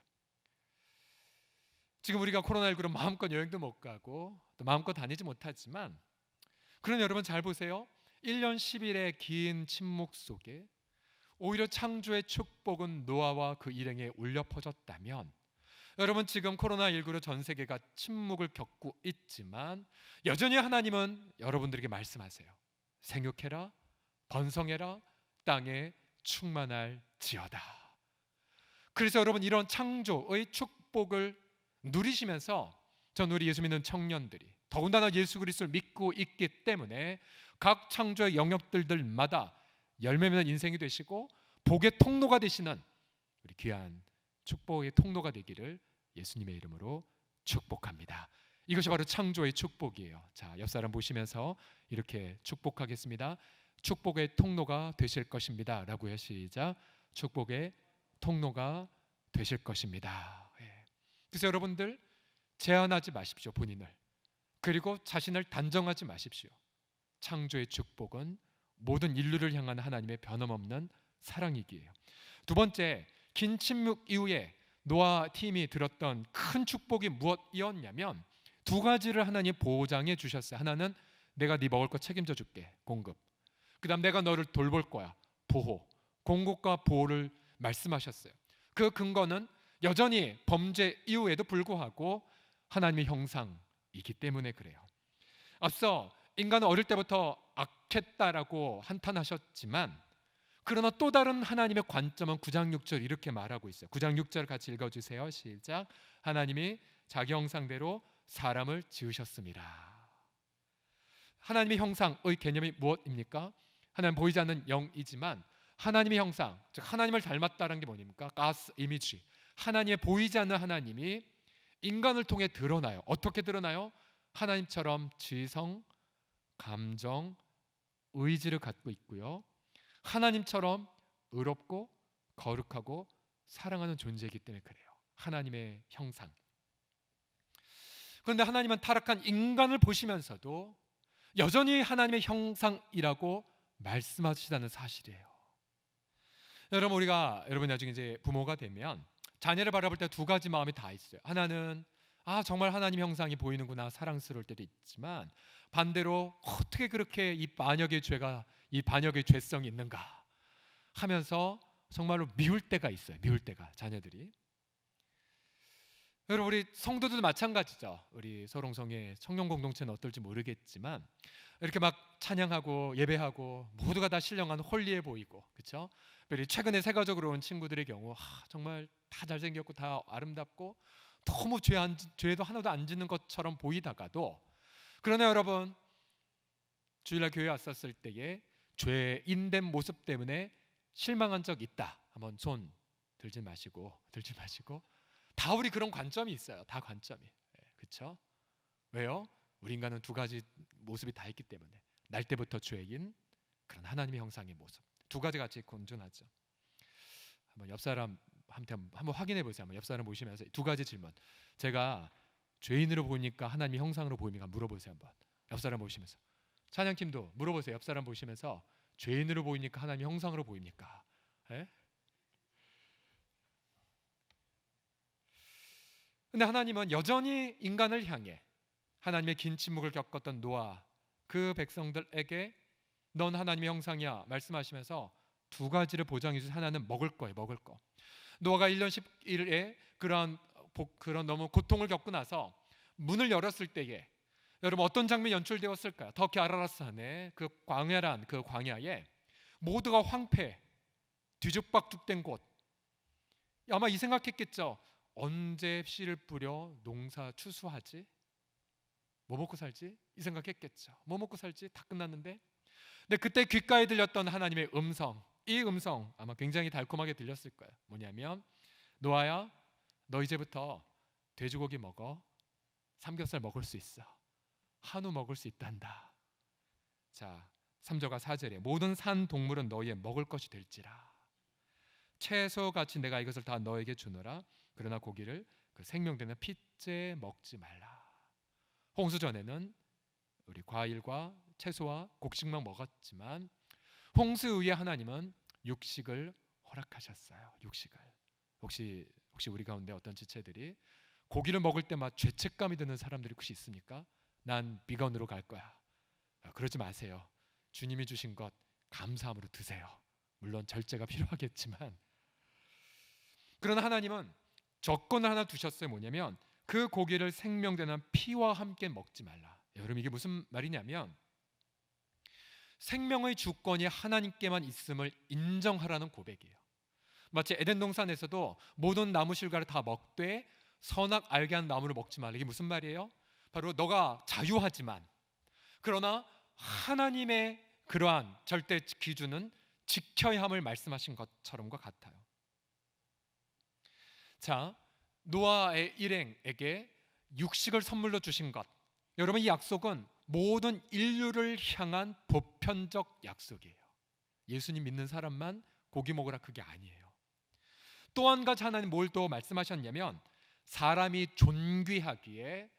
[SPEAKER 5] 지금 우리가 코로나19로 마음껏 여행도 못 가고 또 마음껏 다니지 못하지만 그런 여러분 잘 보세요. 1년 10일의 긴 침묵 속에 오히려 창조의 축복은 노아와 그 일행에 울려 퍼졌다면 여러분 지금 코로나19로 전 세계가 침묵을 겪고 있지만 여전히 하나님은 여러분들에게 말씀하세요. 생육해라, 번성해라, 땅에 충만할지어다. 그래서 여러분 이런 창조의 축복을 누리시면서 전 우리 예수 믿는 청년들이 더군다나 예수 그리스도를 믿고 있기 때문에 각 창조의 영역들마다 열매 맺는 인생이 되시고 복의 통로가 되시는 우리 귀한 축복의 통로가 되기를 예수님의 이름으로 축복합니다. 이것이 바로 창조의 축복이에요. 자, 옆 사람 보시면서 이렇게 축복하겠습니다. 축복의 통로가 되실 것입니다. 라고요. 시작. 축복의 통로가 되실 것입니다. 그래서 여러분들 제한하지 마십시오. 본인을. 그리고 자신을 단정하지 마십시오. 창조의 축복은 모든 인류를 향한 하나님의 변함없는 사랑이기에. 두 번째, 긴 침묵 이후에 노아 팀이 들었던 큰 축복이 무엇이었냐면 두 가지를 하나님 보장해 주셨어요. 하나는 내가 네 먹을 거 책임져 줄게, 공급. 그 다음 내가 너를 돌볼 거야, 보호. 공급과 보호를 말씀하셨어요. 그 근거는 여전히 범죄 이후에도 불구하고 하나님의 형상이기 때문에 그래요. 앞서 인간은 어릴 때부터 악했다라고 한탄하셨지만 그러나 또 다른 하나님의 관점은 9장 6절 이렇게 말하고 있어요. 9장 6절 같이 읽어주세요. 시작. 하나님이 자기 형상대로 사람을 지으셨습니다. 하나님의 형상의 개념이 무엇입니까? 하나님 보이지 않는 영이지만 하나님의 형상, 즉 하나님을 닮았다는 게 뭡니까? God's image. 하나님의 보이지 않는 하나님이 인간을 통해 드러나요. 어떻게 드러나요? 하나님처럼 지성, 감정, 의지를 갖고 있고요. 하나님처럼 의롭고 거룩하고 사랑하는 존재이기 때문에 그래요. 하나님의 형상. 그런데 하나님은 타락한 인간을 보시면서도 여전히 하나님의 형상이라고 말씀하시다는 사실이에요. 여러분 우리가 여러분 나중에 이제 부모가 되면 자녀를 바라볼 때 두 가지 마음이 다 있어요. 하나는 정말 하나님 형상이 보이는구나, 사랑스러울 때도 있지만, 반대로 어떻게 그렇게 이 반역의 죄성이 있는가 하면서 정말로 미울 때가 있어요. 미울 때가, 자녀들이. 여러분, 우리 성도들도 마찬가지죠. 우리 소롱성의 청년 공동체는 어떨지 모르겠지만 이렇게 막 찬양하고 예배하고 모두가 다 신령한 홀리해 보이고, 그렇죠? 최근에 새가족으로 온 친구들의 경우 정말 다 잘생겼고 다 아름답고 너무 죄도 하나도 안 짓는 것처럼 보이다가도, 그러나 여러분, 주일날 교회 왔었을 때에 죄인된 모습 때문에 실망한 적 있다, 한번 손 들지 마시고 다 우리 그런 관점이 있어요. 다 관점이. 그렇죠? 왜요? 우리 인간은 두 가지 모습이 다 있기 때문에, 날 때부터 죄인, 그런 하나님의 형상의 모습, 두 가지 같이 공존하죠. 한번 옆 사람한테 한번 확인해 보세요. 한번 옆 사람 보시면서 두 가지 질문. 제가 죄인으로 보니까 하나님의 형상으로 보입니까? 물어보세요. 한번 옆 사람 보시면서. 찬양팀도 물어보세요. 옆 사람 보시면서 죄인으로 보이니까 하나님의 형상으로 보입니까? 예? 근데 하나님은 여전히 인간을 향해 하나님의 긴 침묵을 겪었던 노아, 그 백성들에게 넌 하나님의 형상이야 말씀하시면서 두 가지를 보장해 주세요. 하나는 먹을 거예요. 먹을 거. 노아가 1년 10일에 그런 너무 고통을 겪고 나서 문을 열었을 때에 여러분 어떤 장면이 연출되었을까요? 터키 아라라산의 그 광야란 그 광야에 모두가 황폐, 뒤죽박죽된 곳. 아마 이 생각했겠죠. 언제 씨를 뿌려 농사 추수하지? 뭐 먹고 살지? 이 생각했겠죠. 뭐 먹고 살지? 다 끝났는데. 근데 그때 귓가에 들렸던 하나님의 음성, 이 음성 아마 굉장히 달콤하게 들렸을 거예요. 뭐냐면, 노아야, 너 이제부터 돼지고기 먹어. 삼겹살 먹을 수 있어. 한우 먹을 수 있단다. 자, 3절과 4절에 모든 산 동물은 너희의 먹을 것이 될지라. 채소같이 내가 이것을 다 너에게 주노라. 그러나 고기를 그 생명되는 핏째 먹지 말라. 홍수 전에는 우리 과일과 채소와 곡식만 먹었지만 홍수 후에 하나님은 육식을 허락하셨어요. 육식을. 혹시 우리 가운데 어떤 지체들이 고기를 먹을 때마다 죄책감이 드는 사람들이 혹시 있습니까? 난 비건으로 갈 거야. 그러지 마세요. 주님이 주신 것 감사함으로 드세요. 물론 절제가 필요하겠지만, 그러나 하나님은 조건을 하나 두셨어요. 뭐냐면 그 고기를 생명되는 피와 함께 먹지 말라. 여러분, 이게 무슨 말이냐면 생명의 주권이 하나님께만 있음을 인정하라는 고백이에요. 마치 에덴 동산에서도 모든 나무 실과를 다 먹되 선악 알게 한 나무를 먹지 말라. 이게 무슨 말이에요? 바로 너가 자유하지만 그러나 하나님의 그러한 절대 기준은 지켜야 함을 말씀하신 것처럼과 같아요. 자, 노아의 일행에게 육식을 선물로 주신 것, 여러분, 이 약속은 모든 인류를 향한 보편적 약속이에요. 예수님 믿는 사람만 고기 먹으라, 그게 아니에요. 또 한 가지 하나님 뭘 또 말씀하셨냐면 사람이 존귀하기에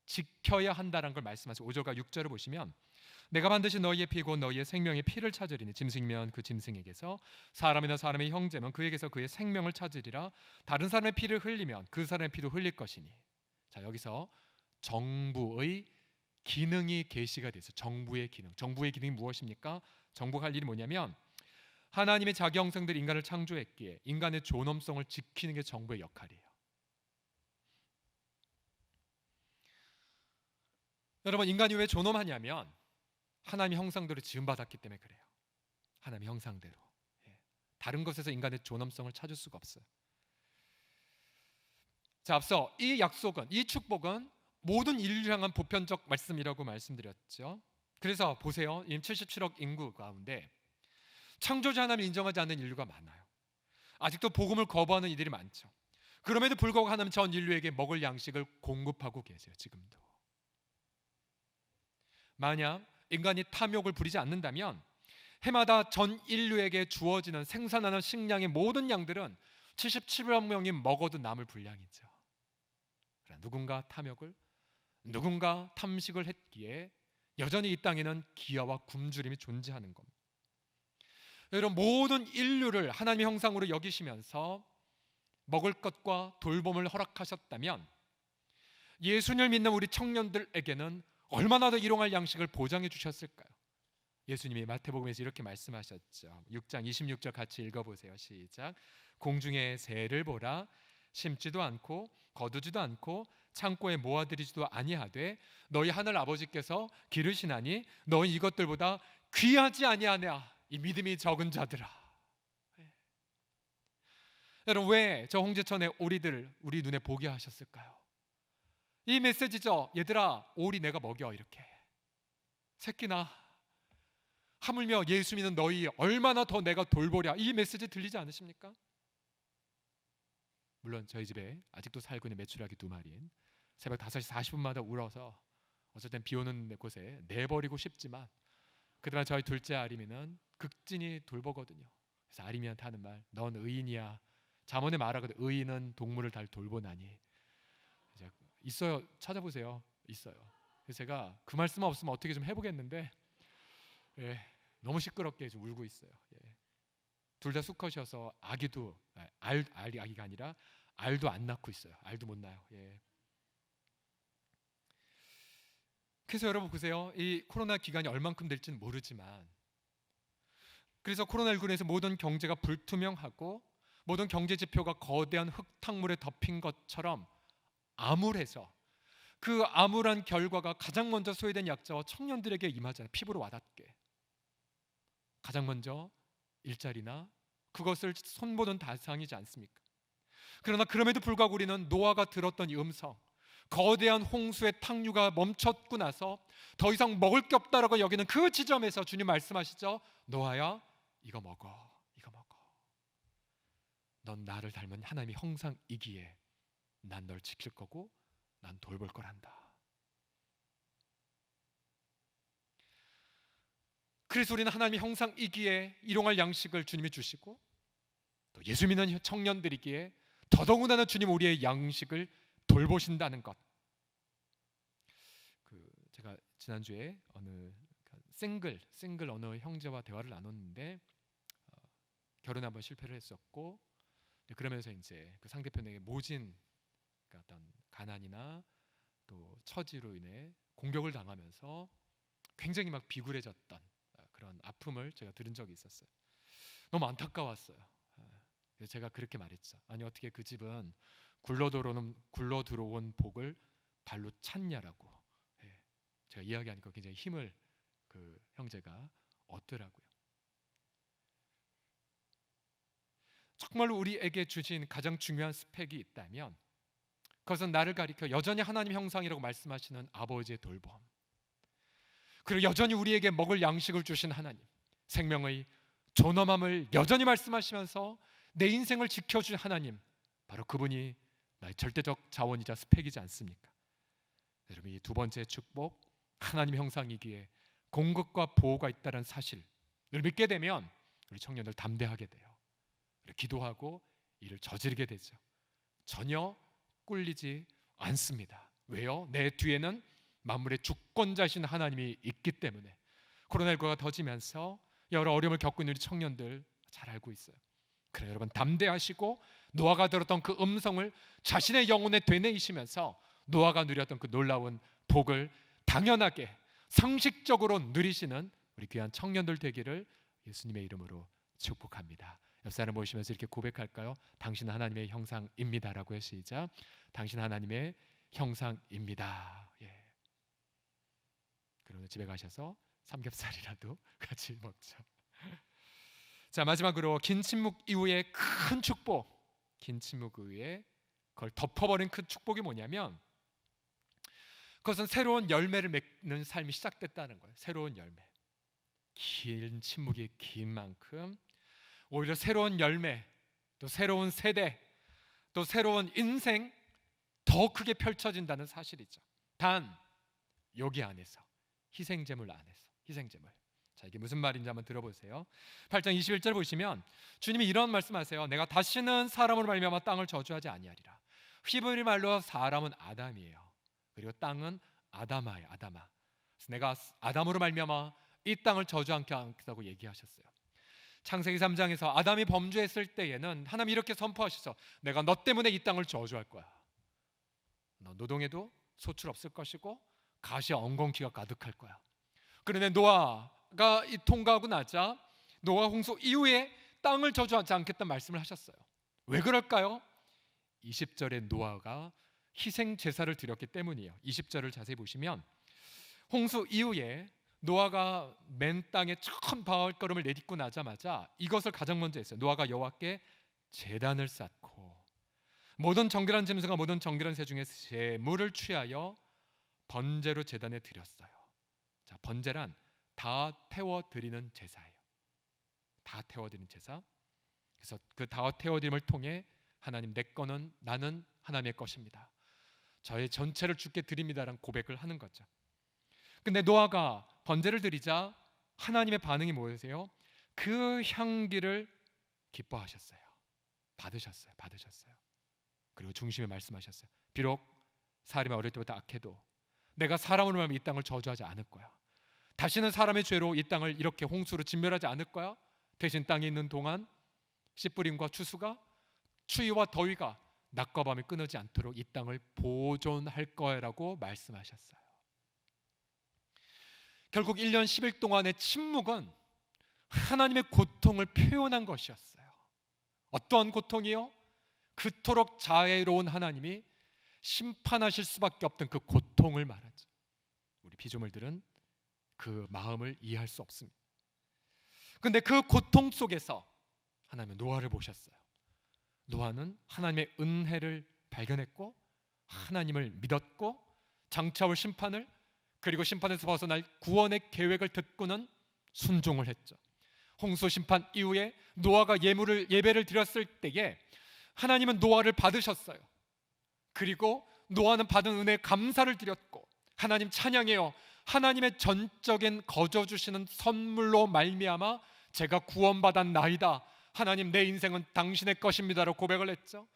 [SPEAKER 5] 지켜야 한다는 걸 말씀하세요. 5절과 6절을 보시면 내가 반드시 너희의 피고 너희의 생명의 피를 찾으리니 짐승이면 그 짐승에게서 사람이나 사람의 형제면 그에게서 그의 생명을 찾으리라. 다른 사람의 피를 흘리면 그 사람의 피도 흘릴 것이니. 자, 여기서 정부의 기능이 계시가 됐어요. 정부의 기능이 무엇입니까? 정부가 할 일이 뭐냐면 하나님의 자기 형상들이 인간을 창조했기에 인간의 존엄성을 지키는 게 정부의 역할이에요. 여러분, 인간이 왜 존엄하냐면 하나님의 형상대로 지음받았기 때문에 그래요. 하나님의 형상대로. 다른 것에서 인간의 존엄성을 찾을 수가 없어요. 자, 앞서 이 약속은, 이 축복은 모든 인류를 향한 보편적 말씀이라고 말씀드렸죠. 그래서 보세요. 77억 인구 가운데 창조자 하나님을 인정하지 않는 인류가 많아요. 아직도 복음을 거부하는 이들이 많죠. 그럼에도 불구하고 하나님은 전 인류에게 먹을 양식을 공급하고 계세요. 지금도. 만약 인간이 탐욕을 부리지 않는다면 해마다 전 인류에게 주어지는 생산하는 식량의 모든 양들은 77억 명이 먹어도 남을 분량이죠. 누군가 탐욕을, 누군가 탐식을 했기에 여전히 이 땅에는 기아와 굶주림이 존재하는 겁니다. 여러분, 모든 인류를 하나님의 형상으로 여기시면서 먹을 것과 돌봄을 허락하셨다면 예수님을 믿는 우리 청년들에게는 얼마나 더 일용할 양식을 보장해 주셨을까요? 예수님이 마태복음에서 이렇게 말씀하셨죠. 6장 26절 같이 읽어보세요. 시작. 공중의 새를 보라. 심지도 않고 거두지도 않고 창고에 모아들이지도 아니하되 너희 하늘 아버지께서 기르시나니 너희 이것들보다 귀하지 아니하냐 이 믿음이 적은 자들아. 여러분, 왜 저 홍제천의 오리들을 우리 눈에 보게 하셨을까요? 이 메시지죠. 얘들아, 오리 내가 먹여. 이렇게 새끼나 하물며 예수 믿는 너희 얼마나 더 내가 돌보랴. 이 메시지 들리지 않으십니까? 물론 저희 집에 아직도 살고 있는 메추라기 2마리는 새벽 5시 40분마다 울어서 어쩔 땐 비 오는 곳에 내버리고 싶지만 그러나 저희 둘째 아림이는 극진히 돌보거든요. 그래서 아림이한테 하는 말, 넌 의인이야. 잠언에 말하거든. 의인은 동물을 잘 돌보나니. 있어요. 찾아보세요. 있어요. 그래서 제가 그 말씀만 없으면 어떻게 좀 해보겠는데 너무 시끄럽게 좀 울고 있어요. 둘 다 수컷이어서 아기도 아기가 아니라 알도 안 낳고 있어요. 알도 못 낳아요. 그래서 여러분 보세요. 이 코로나 기간이 얼만큼 될지는 모르지만 그래서 코로나19로 인해서 모든 경제가 불투명하고 모든 경제 지표가 거대한 흙탕물에 덮인 것처럼 암울해서 그 암울한 결과가 가장 먼저 소외된 약자와 청년들에게 임하잖아요. 피부로 와닿게. 가장 먼저 일자리나 그것을 손보던 대상이지 않습니까? 그러나 그럼에도 불구하고 우리는 노아가 들었던 이 음성, 거대한 홍수의 탕류가 멈췄고 나서 더 이상 먹을 게 없다라고 여기는 그 지점에서 주님 말씀하시죠. 노아야, 이거 먹어. 이거 먹어. 넌 나를 닮은 하나님의 형상이기에 난 널 지킬 거고 난 돌볼 거란다. 그래서 우리는 하나님의 형상이기에 일용할 양식을 주님이 주시고 또 예수 믿는 청년들이기에 더더군다나 주님 우리의 양식을 돌보신다는 것. 제가 지난주에 어느 싱글 어느 형제와 대화를 나눴는데 결혼에 한번 실패를 했었고 그러면서 이제 그 상대편에게 모진 어떤 가난이나 또 처지로 인해 공격을 당하면서 굉장히 막 비굴해졌던 그런 아픔을 제가 들은 적이 있었어요. 너무 안타까웠어요. 그래서 제가 그렇게 말했죠. 아니 어떻게 그 집은 굴러 들어온 복을 발로 찼냐라고. 제가 이야기하니까 굉장히 힘을 그 형제가 얻더라고요. 정말로 우리에게 주신 가장 중요한 스펙이 있다면 그것은 나를 가리켜 여전히 하나님 형상이라고 말씀하시는 아버지의 돌봄, 그리고 여전히 우리에게 먹을 양식을 주신 하나님, 생명의 존엄함을 여전히 말씀하시면서 내 인생을 지켜준 하나님, 바로 그분이 나의 절대적 자원이자 스펙이지 않습니까? 여러분, 이 두 번째 축복, 하나님 형상이기에 공급과 보호가 있다는 사실을 믿게 되면 우리 청년들 담대하게 돼요. 기도하고 일을 저지르게 되죠. 전혀 꿀리지 않습니다. 왜요? 내 뒤에는 만물의 주권자신 하나님이 있기 때문에. 코로나19가 터지면서 여러 어려움을 겪고 있는 우리 청년들 잘 알고 있어요. 그래 여러분, 담대하시고 노아가 들었던 그 음성을 자신의 영혼에 되뇌이시면서 노아가 누렸던 그 놀라운 복을 당연하게 상식적으로 누리시는 우리 귀한 청년들 되기를 예수님의 이름으로 축복합니다. 옆 사람 보시면서 이렇게 고백할까요? 당신 하나님의 형상입니다라고요. 시작. 당신 하나님의 형상입니다. 그러면 집에 가셔서 삼겹살이라도 같이 먹죠. 자, 마지막으로 긴 침묵 이후에 큰 축복, 긴 침묵 이후에 그걸 덮어버린 큰 축복이 뭐냐면 그것은 새로운 열매를 맺는 삶이 시작됐다는 거예요. 새로운 열매. 긴 침묵이 긴 만큼 오히려 새로운 열매, 또 새로운 세대, 또 새로운 인생 더 크게 펼쳐진다는 사실이죠. 단 여기 안에서, 희생제물 안에서, 희생제물. 자, 이게 무슨 말인지 한번 들어보세요. 8장 21절 보시면 주님이 이런 말씀하세요. 내가 다시는 사람으로 말미암아 땅을 저주하지 아니하리라. 히브리 말로 사람은 아담이에요. 그리고 땅은 아다마예요. 아다마. 그래서 내가 아담으로 말미암아 이 땅을 저주하지 않겠다고 얘기하셨어요. 창세기 3장에서 아담이 범죄했을 때에는 하나님 이렇게 선포하셔서 내가 너 때문에 이 땅을 저주할 거야. 너 노동에도 소출 없을 것이고 가시와 엉겅퀴가 가득할 거야. 그런데 노아가 이 통과하고 나자 노아 홍수 이후에 땅을 저주하지 않겠다는 말씀을 하셨어요. 왜 그럴까요? 20절에 노아가 희생 제사를 드렸기 때문이에요. 20절을 자세히 보시면 홍수 이후에 노아가 맨 땅에 처음 발걸음을 내딛고 나자마자 이것을 가장 먼저 했어요. 노아가 여호와께 제단을 쌓고 모든 정결한 짐승과 모든 정결한 새 중에 제물을 취하여 번제로 제단에 드렸어요. 자, 번제란 다 태워 드리는 제사예요. 다 태워 드리는 제사. 그래서 그 다 태워 드림을 통해 하나님 내 거는 나는 하나님의 것입니다. 저의 전체를 주께 드립니다라는 고백을 하는 거죠. 근데 노아가 번제를 드리자 하나님의 반응이 뭐였어요? 그 향기를 기뻐하셨어요. 받으셨어요. 그리고 중심에 말씀하셨어요. 비록 사람이 어릴 때부터 악해도 내가 사람으로 말하면 이 땅을 저주하지 않을 거야. 다시는 사람의 죄로 이 땅을 이렇게 홍수로 진멸하지 않을 거야. 대신 땅에 있는 동안 씨 뿌림과 추수가 추위와 더위가 낮과 밤이 끊어지지 않도록 이 땅을 보존할 거라고 말씀하셨어요. 결국 1년 10일 동안의 침묵은 하나님의 고통을 표현한 것이었어요. 어떠한 고통이요? 그토록 자애로운 하나님이 심판하실 수밖에 없던 그 고통을 말하죠. 우리 피조물들은 그 마음을 이해할 수 없습니다. 그런데 그 고통 속에서 하나님은 노아를 보셨어요. 노아는 하나님의 은혜를 발견했고 하나님을 믿었고 장차올 심판을 그리고 심판에서 벗어날 구원의 계획을 듣고는 순종을 했죠. 홍수 심판 이후에 노아가 예배를 드렸을 때에 하나님은 노아를 받으셨어요. 그리고 노아는 받은 은혜에 감사를 드렸고 하나님 찬양해요. 하나님의 전적인 거저 주시는 선물로 말미암아 제가 구원받았나이다. 하나님 내 인생은 당신의 것입니다라고 고백을 했죠.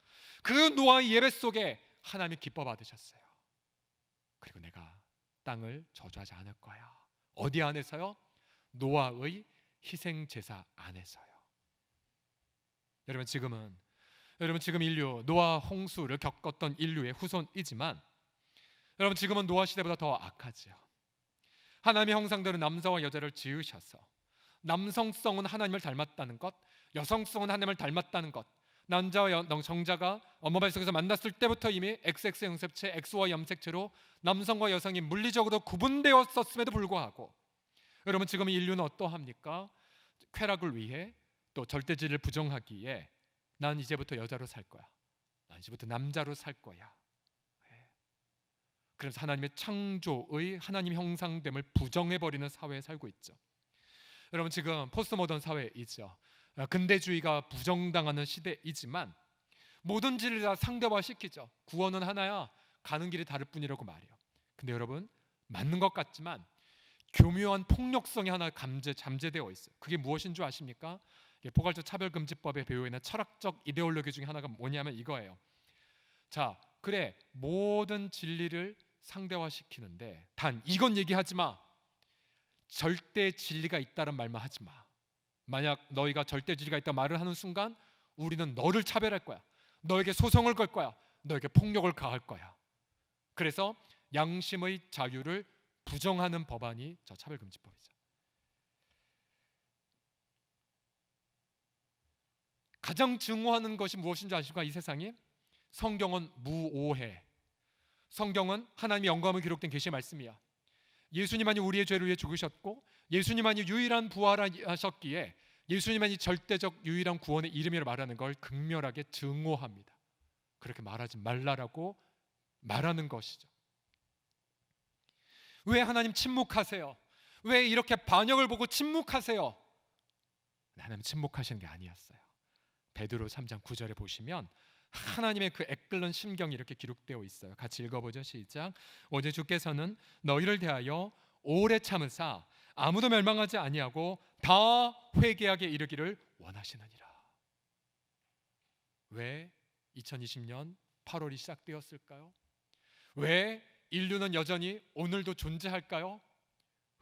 [SPEAKER 5] 그 노아의 예배 속에 하나님이 기뻐 받으셨어요. 그리고 내가 땅을 저주하지 않을 거야. 어디 안에서요? 노아의 희생 제사 안에서요. 여러분 지금 인류 노아 홍수를 겪었던 인류의 후손이지만 여러분 지금은 노아 시대보다 더 악하지요. 하나님의 형상대로 남자와 여자를 지으셔서 남성성은 하나님을 닮았다는 것, 여성성은 하나님을 닮았다는 것, 남자와 정자가 엄마 뱃속에서 만났을 때부터 이미 XX 염색체, XY 염색체로 남성과 여성이 물리적으로 구분되었었음에도 불구하고 여러분 지금 인류는 어떠합니까? 쾌락을 위해 또 절대지를 부정하기에 난 이제부터 여자로 살 거야. 난 이제부터 남자로 살 거야. 그래서 하나님의 창조의 하나님 형상됨을 부정해버리는 사회에 살고 있죠. 여러분 지금 포스트 모던 사회이죠. 근대주의가 부정당하는 시대이지만 모든 진리를 다 상대화시키죠. 구원은 하나야. 가는 길이 다를 뿐이라고 말해요. 근데 여러분 맞는 것 같지만 교묘한 폭력성이 하나 잠재되어 있어요. 그게 무엇인 줄 아십니까? 포괄적 차별금지법에 배어 있는 철학적 이데올로기 중에 하나가 뭐냐면 이거예요. 자, 그래 모든 진리를 상대화시키는데 단 이건 얘기하지 마. 절대 진리가 있다는 말만 하지 마. 만약 너희가 절대 진리가 있다 말을 하는 순간 우리는 너를 차별할 거야. 너에게 소송을 걸 거야. 너에게 폭력을 가할 거야. 그래서 양심의 자유를 부정하는 법안이 저 차별금지법이죠. 가장 증오하는 것이 무엇인지 아십니까? 이 세상에 성경은 무오해. 성경은 하나님의 영광을 기록된 계시의 말씀이야. 예수님만이 우리의 죄를 위해 죽으셨고 예수님만이 유일한 부활하셨기에 예수님만이 절대적 유일한 구원의 이름이라 말하는 걸 극렬하게 증오합니다. 그렇게 말하지 말라라고 말하는 것이죠. 왜 하나님 침묵하세요? 왜 이렇게 반역을 보고 침묵하세요? 하나님 침묵하시는 게 아니었어요. 베드로 3장 9절에 보시면 하나님의 그 애끓는 심경이 이렇게 기록되어 있어요. 같이 읽어보죠. 시작. 오직 주께서는 너희를 대하여 오래 참으사 아무도 멸망하지 아니하고 다 회개하게 이르기를 원하시느니라. 왜 2020년 8월이 시작되었을까요? 왜 인류는 여전히 오늘도 존재할까요?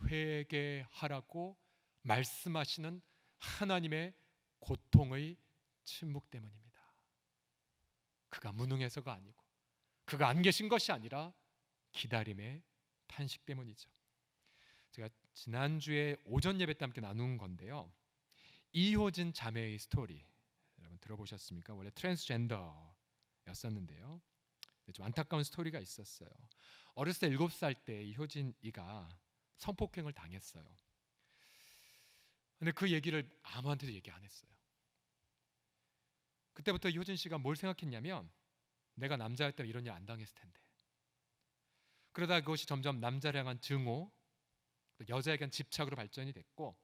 [SPEAKER 5] 회개하라고 말씀하시는 하나님의 고통의 침묵 때문입니다. 그가 무능해서가 아니고 그가 안 계신 것이 아니라 기다림의 탄식 때문이죠. 제가 지난주에 오전 예배 때 함께 나눈 건데요. 이효진 자매의 스토리 여러분 들어보셨습니까? 원래 트랜스젠더였었는데요. 좀 안타까운 스토리가 있었어요. 어렸을 때 7살 때 이효진이가 성폭행을 당했어요. 근데 그 얘기를 아무한테도 얘기 안 했어요. 그때부터 이효진 씨가 뭘 생각했냐면 내가 남자였다면 이런 일 안 당했을 텐데. 그러다 그것이 점점 남자를 향한 증오, 여자에게 한 집착으로 발전이 됐고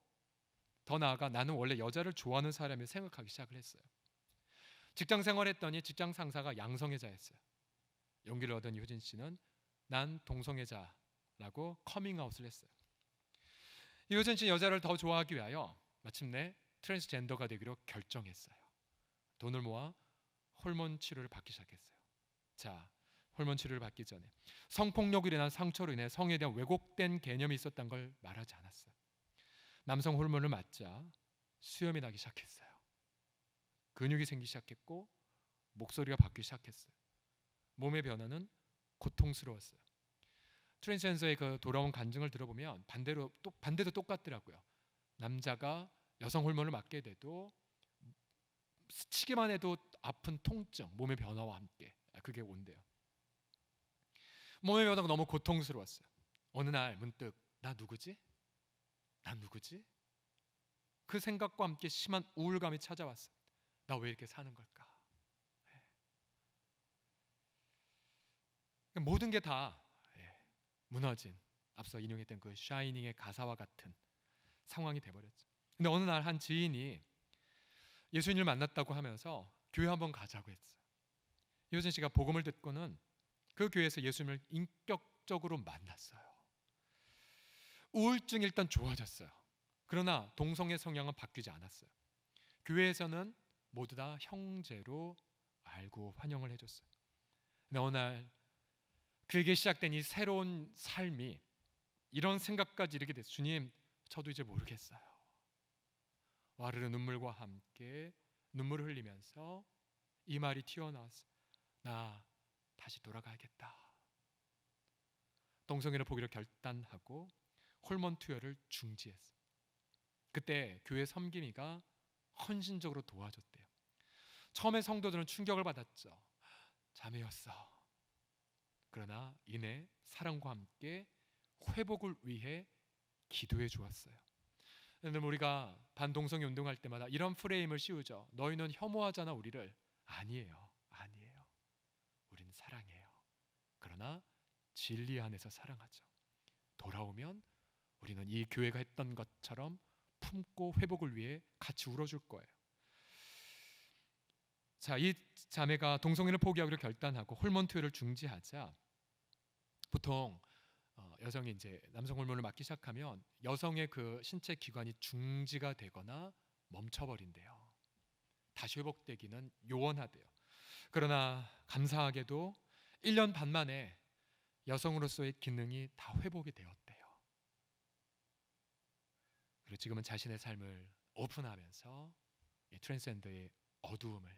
[SPEAKER 5] 더 나아가 나는 원래 여자를 좋아하는 사람이 생각하기 시작을 했어요. 직장 생활했더니 직장 상사가 양성애자였어요. 용기를 얻은 이효진 씨는 난 동성애자라고 커밍아웃을 했어요. 이효진 씨는 여자를 더 좋아하기 위하여 마침내 트랜스젠더가 되기로 결정했어요. 돈을 모아 호르몬 치료를 받기 시작했어요. 자, 호르몬 치료를 받기 전에 성폭력으로 인한 상처로 인해 성에 대한 왜곡된 개념이 있었던 걸 말하지 않았어요. 남성 호르몬을 맞자 수염이 나기 시작했어요. 근육이 생기기 시작했고 목소리가 바뀌기 시작했어요. 몸의 변화는 고통스러웠어요. 트랜스젠더의 그 돌아온 간증을 들어보면 반대도 똑같더라고요. 남자가 여성 호르몬을 맞게 돼도 스치기만 해도 아픈 통증, 몸의 변화와 함께 그게 온대요. 몸의 변화가 너무 고통스러웠어요. 어느 날 문득 나 누구지? 난 누구지? 그 생각과 함께 심한 우울감이 찾아왔어요. 나 왜 이렇게 사는 걸까? 모든 게 다 무너진 앞서 인용했던 그 샤이닝의 가사와 같은 상황이 돼버렸죠. 근데 어느 날 한 지인이 예수님을 만났다고 하면서 교회 한번 가자고 했어요. 이효진 씨가 복음을 듣고는 그 교회에서 예수님을 인격적으로 만났어요. 우울증이 일단 좋아졌어요. 그러나 동성애 성향은 바뀌지 않았어요. 교회에서는 모두 다 형제로 알고 환영을 해줬어요. 근데 어느 날 그에게 시작된 이 새로운 삶이 이런 생각까지 이르게 됐어요. 주님, 저도 이제 모르겠어요. 와르르 눈물과 함께 눈물을 흘리면서 이 말이 튀어나왔어요. 나 다시 돌아가야겠다. 동성애를 보기로 결단하고 호르몬 투여를 중지했어요. 그때 교회 섬김이가 헌신적으로 도와줬대요. 처음에 성도들은 충격을 받았죠. 자매였어. 그러나 이내 사랑과 함께 회복을 위해 기도해 주었어요. 여러분, 우리가 반동성애 운동할 때마다 이런 프레임을 씌우죠. 너희는 혐오하잖아 우리를. 아니에요. 우리는 사랑해요. 그러나 진리 안에서 사랑하죠. 돌아오면 우리는 이 교회가 했던 것처럼 품고 회복을 위해 같이 울어줄 거예요. 자, 이 자매가 동성애를 포기하기로 결단하고 호르몬 투여를 중지하자 보통 여성이 이제 남성 호르몬을 맞기 시작하면 여성의 그 신체 기관이 중지가 되거나 멈춰버린대요. 다시 회복되기는 요원하대요. 그러나 감사하게도 1년 반 만에 여성으로서의 기능이 다 회복이 되었대요. 그리고 지금은 자신의 삶을 오픈하면서 이 트랜스젠더의 어두움을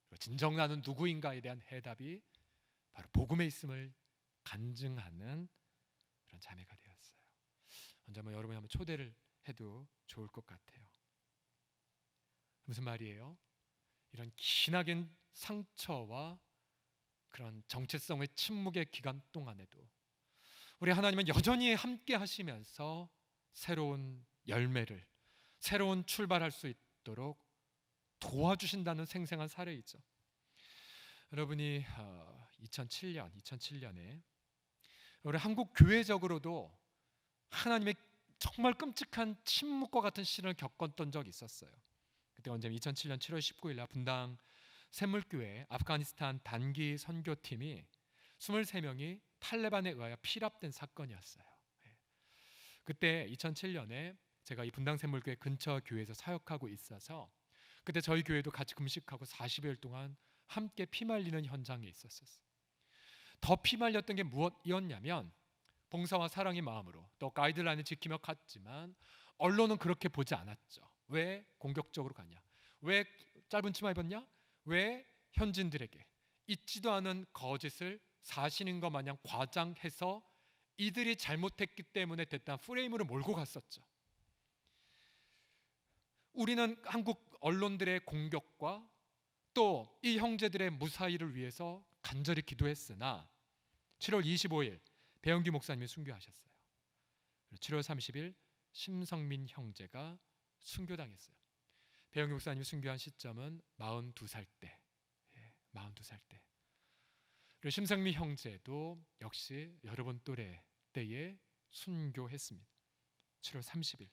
[SPEAKER 5] 그리고 진정 나는 누구인가에 대한 해답이 바로 복음에 있음을 간증하는 그런 자매가 되었어요. 언제 한번 여러분이 한번 초대를 해도 좋을 것 같아요. 무슨 말이에요? 이런 기나긴 상처와 그런 정체성의 침묵의 기간 동안에도 우리 하나님은 여전히 함께 하시면서 새로운 열매를 새로운 출발할 수 있도록 도와주신다는 생생한 사례이죠. 여러분이 2007년에 우리 한국 교회적으로도 하나님의 정말 끔찍한 침묵과 같은 시련을 겪었던 적이 있었어요. 그때 언제면 2007년 7월 19일 날 분당 샘물교회 아프가니스탄 단기 선교팀이 23명이 탈레반에 의하여 피랍된 사건이었어요. 그때 2007년에 제가 이 분당 샘물교회 근처 교회에서 사역하고 있어서 그때 저희 교회도 같이 금식하고 40여일 동안 함께 피말리는 현장에 있었어요. 더 피말렸던 게 무엇이었냐면 봉사와 사랑의 마음으로 또 가이드라인을 지키며 갔지만 언론은 그렇게 보지 않았죠. 왜 공격적으로 가냐? 왜 짧은 치마 입었냐? 왜 현지인들에게 있지도 않은 거짓을 사실인 것 마냥 과장해서 이들이 잘못했기 때문에 됐다는 프레임으로 몰고 갔었죠. 우리는 한국 언론들의 공격과 또 이 형제들의 무사히를 위해서 간절히 기도했으나 7월 25일 배영규 목사님이 순교하셨어요. 7월 30일 심성민 형제가 순교당했어요. 배영규 목사님이 순교한 시점은 42살 때, 42살 때. 그리고 심성민 형제도 역시 여러분 또래 때에 순교했습니다. 7월 30일.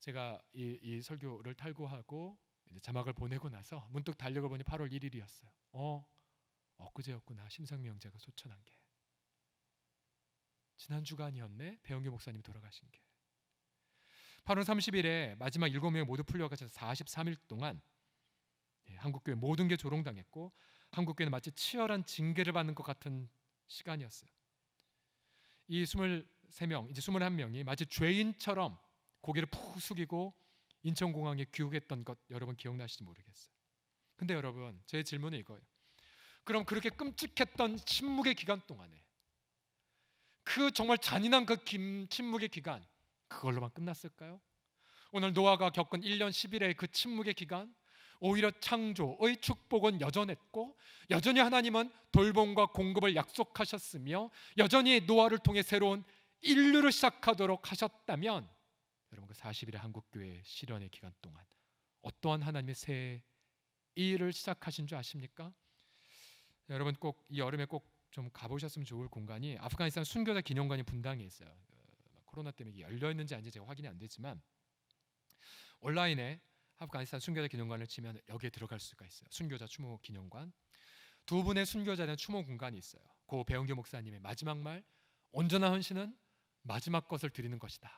[SPEAKER 5] 제가 이 설교를 탈고하고 이제 자막을 보내고 나서 문득 달력을 보니 8월 1일이었어요. 엊그제였구나. 심성민 형제가 소천한 게. 지난 주간이었네. 배영규 목사님이 돌아가신 게. 8월 30일에 마지막 7명이 모두 풀려가서 43일 동안 한국교회 모든 게 조롱당했고 한국교회는 마치 치열한 징계를 받는 것 같은 시간이었어요. 이 23명, 이제 21명이 마치 죄인처럼 고개를 푹 숙이고 인천공항에 귀국했던 것 여러분 기억나실지 모르겠어요. 근데 여러분 제 질문은 이거예요. 그럼 그렇게 끔찍했던 침묵의 기간 동안에 그 정말 잔인한 그 침묵의 기간 그걸로만 끝났을까요? 오늘 노아가 겪은 1년 10일의 그 침묵의 기간 오히려 창조의 축복은 여전했고 여전히 하나님은 돌봄과 공급을 약속하셨으며 여전히 노아를 통해 새로운 인류를 시작하도록 하셨다면 여러분 그 40일의 한국교회 실현의 기간 동안 어떠한 하나님의 새 일을 시작하신 줄 아십니까? 여러분 꼭 이 여름에 꼭 좀 가보셨으면 좋을 공간이 아프가니스탄 순교자 기념관이 분당에 있어요. 코로나 때문에 열려 있는지 아닌지 제가 확인이 안 되지만 온라인에 아프가니스탄 순교자 기념관을 치면 여기에 들어갈 수가 있어요. 순교자 추모 기념관. 두 분의 순교자에 대한 추모 공간이 있어요. 고 배영규 목사님의 마지막 말, 온전한 헌신은 마지막 것을 드리는 것이다.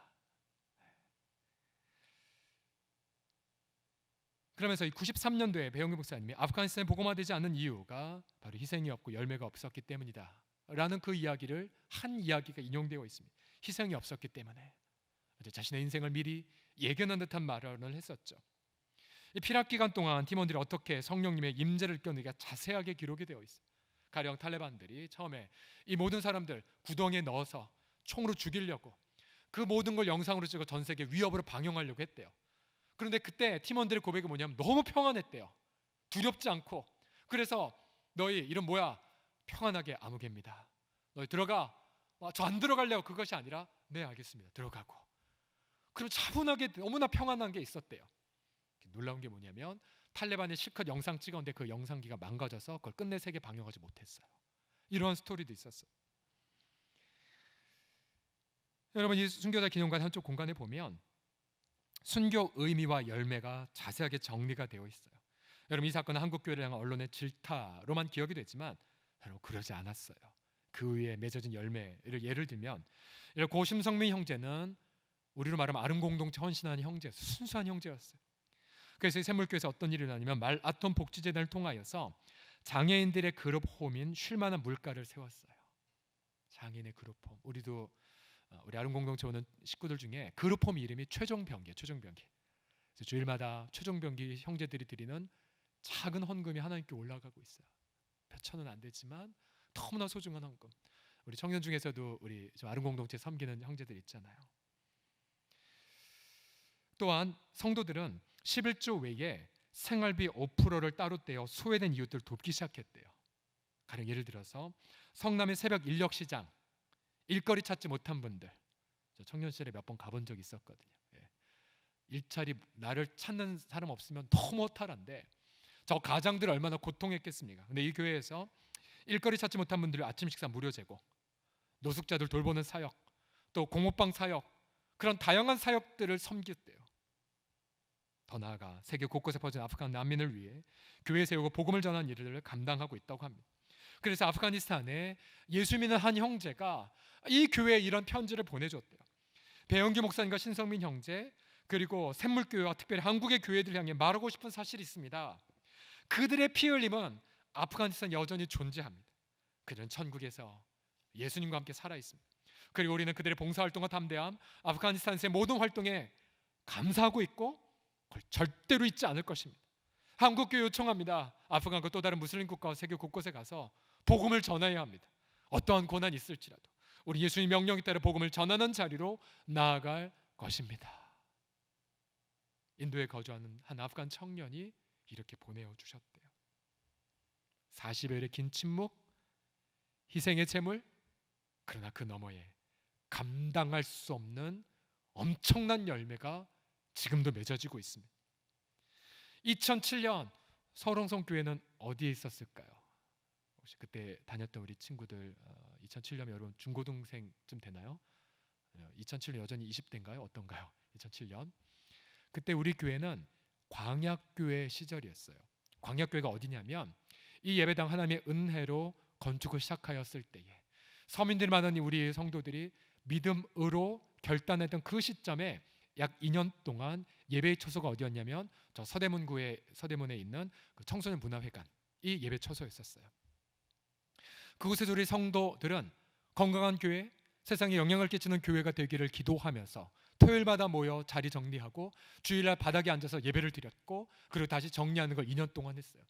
[SPEAKER 5] 그러면서 이 93년도에 배영규 목사님이 아프가니스탄에 복음화되지 않는 이유가 바로 희생이 없고 열매가 없었기 때문이다 라는 그 이야기를 한 이야기가 인용되어 있습니다. 희생이 없었기 때문에 자신의 인생을 미리 예견한 듯한 말을 했었죠. 이 피랍 기간 동안 팀원들이 어떻게 성령님의 임재를 느꼈는가 자세하게 기록이 되어 있어요. 가령 탈레반들이 처음에 이 모든 사람들 구덩이에 넣어서 총으로 죽이려고 그 모든 걸 영상으로 찍어 전 세계 위협으로 방영하려고 했대요. 그런데 그때 팀원들의 고백이 뭐냐면 너무 평안했대요. 두렵지 않고. 그래서 너희 이름 뭐야? 평안하게 아무개입니다. 너희 들어가. 저 안 들어갈래요. 그것이 아니라 네 알겠습니다. 들어가고. 그럼 차분하게 너무나 평안한 게 있었대요. 놀라운 게 뭐냐면 탈레반이 실컷 영상 찍었는데 그 영상기가 망가져서 그걸 끝내 세계 방영하지 못했어요. 이러한 스토리도 있었어요. 여러분 이 순교자 기념관 한쪽 공간에 보면 순교 의미와 열매가 자세하게 정리가 되어 있어요. 여러분 이 사건은 한국교회를 향한 언론의 질타로만 기억이 되지만 여러분 그러지 않았어요. 그 위에 맺어진 열매를 예를 들면 고 심성민 형제는 우리로 말하면 아름공동체 헌신하는 형제였어요. 순수한 형제였어요. 그래서 이 샘물교회에서 어떤 일이 일어나냐면 말아톰 복지재단을 통하여서 장애인들의 그룹 홈인 쉴만한 물가를 세웠어요. 장애인의 그룹 홈. 우리도 우리 아름공동체 오는 식구들 중에 그룹홈 이름이 최종병기예요. 최종병기. 그래서 주일마다 최종병기 형제들이 드리는 작은 헌금이 하나님께 올라가고 있어요. 몇 천 원 안 되지만 너무나 소중한 헌금. 우리 청년 중에서도 우리 아름공동체 섬기는 형제들 있잖아요. 또한 성도들은 11조 외에 생활비 5%를 따로 떼어 소외된 이웃들 돕기 시작했대요. 가령 예를 들어서 성남의 새벽 인력시장 일거리 찾지 못한 분들, 저 청년 시절에 몇 번 가본 적 있었거든요. 일자리 나를 찾는 사람 없으면 너무 허탈한데 저 가장들 얼마나 고통했겠습니까? 근데 이 교회에서 일거리 찾지 못한 분들 아침 식사 무료 제공, 노숙자들 돌보는 사역, 또 공업방 사역, 그런 다양한 사역들을 섬겼대요. 더 나아가 세계 곳곳에 퍼진 아프간 난민을 위해 교회 세우고 복음을 전하는 일을 감당하고 있다고 합니다. 그래서 아프가니스탄에 예수 믿는 한 형제가 이 교회에 이런 편지를 보내줬대요. 배영규 목사님과 신성민 형제 그리고 샘물교회와 특별히 한국의 교회들 향해 말하고 싶은 사실이 있습니다. 그들의 피 흘림은 아프가니스탄 여전히 존재합니다. 그들은 천국에서 예수님과 함께 살아 있습니다. 그리고 우리는 그들의 봉사활동과 담대함, 아프가니스탄의 모든 활동에 감사하고 있고 그걸 절대로 잊지 않을 것입니다. 한국교회 요청합니다. 아프간과 또 다른 무슬림 국가와 세계 곳곳에 가서 복음을 전해야 합니다. 어떠한 고난이 있을지라도 우리 예수님 명령에 따라 복음을 전하는 자리로 나아갈 것입니다. 인도에 거주하는 한 아프간 청년이 이렇게 보내주셨대요. 40여일의 긴 침묵, 희생의 제물, 그러나 그 너머에 감당할 수 없는 엄청난 열매가 지금도 맺어지고 있습니다. 2007년 서울홍성 교회는 어디에 있었을까요? 혹시 그때 다녔던 우리 친구들 2007년 여러분 중고등생쯤 되나요? 2007년 여전히 20대인가요? 어떤가요? 2007년 그때 우리 교회는 광약교회 시절이었어요. 광약교회가 어디냐면 이 예배당 하나님의 은혜로 건축을 시작하였을 때에 서민들 많은 우리 성도들이 믿음으로 결단했던 그 시점에 약 2년 동안 예배의 처소가 어디였냐면 저 서대문에 있는 그 청소년 문화회관 이 예배 처소였었어요. 그곳에서 우리 성도들은 건강한 교회, 세상에 영향을 끼치는 교회가 되기를 기도하면서 토요일마다 모여 자리 정리하고 주일날 바닥에 앉아서 예배를 드렸고 그리고 다시 정리하는 걸 2년 동안 했어요.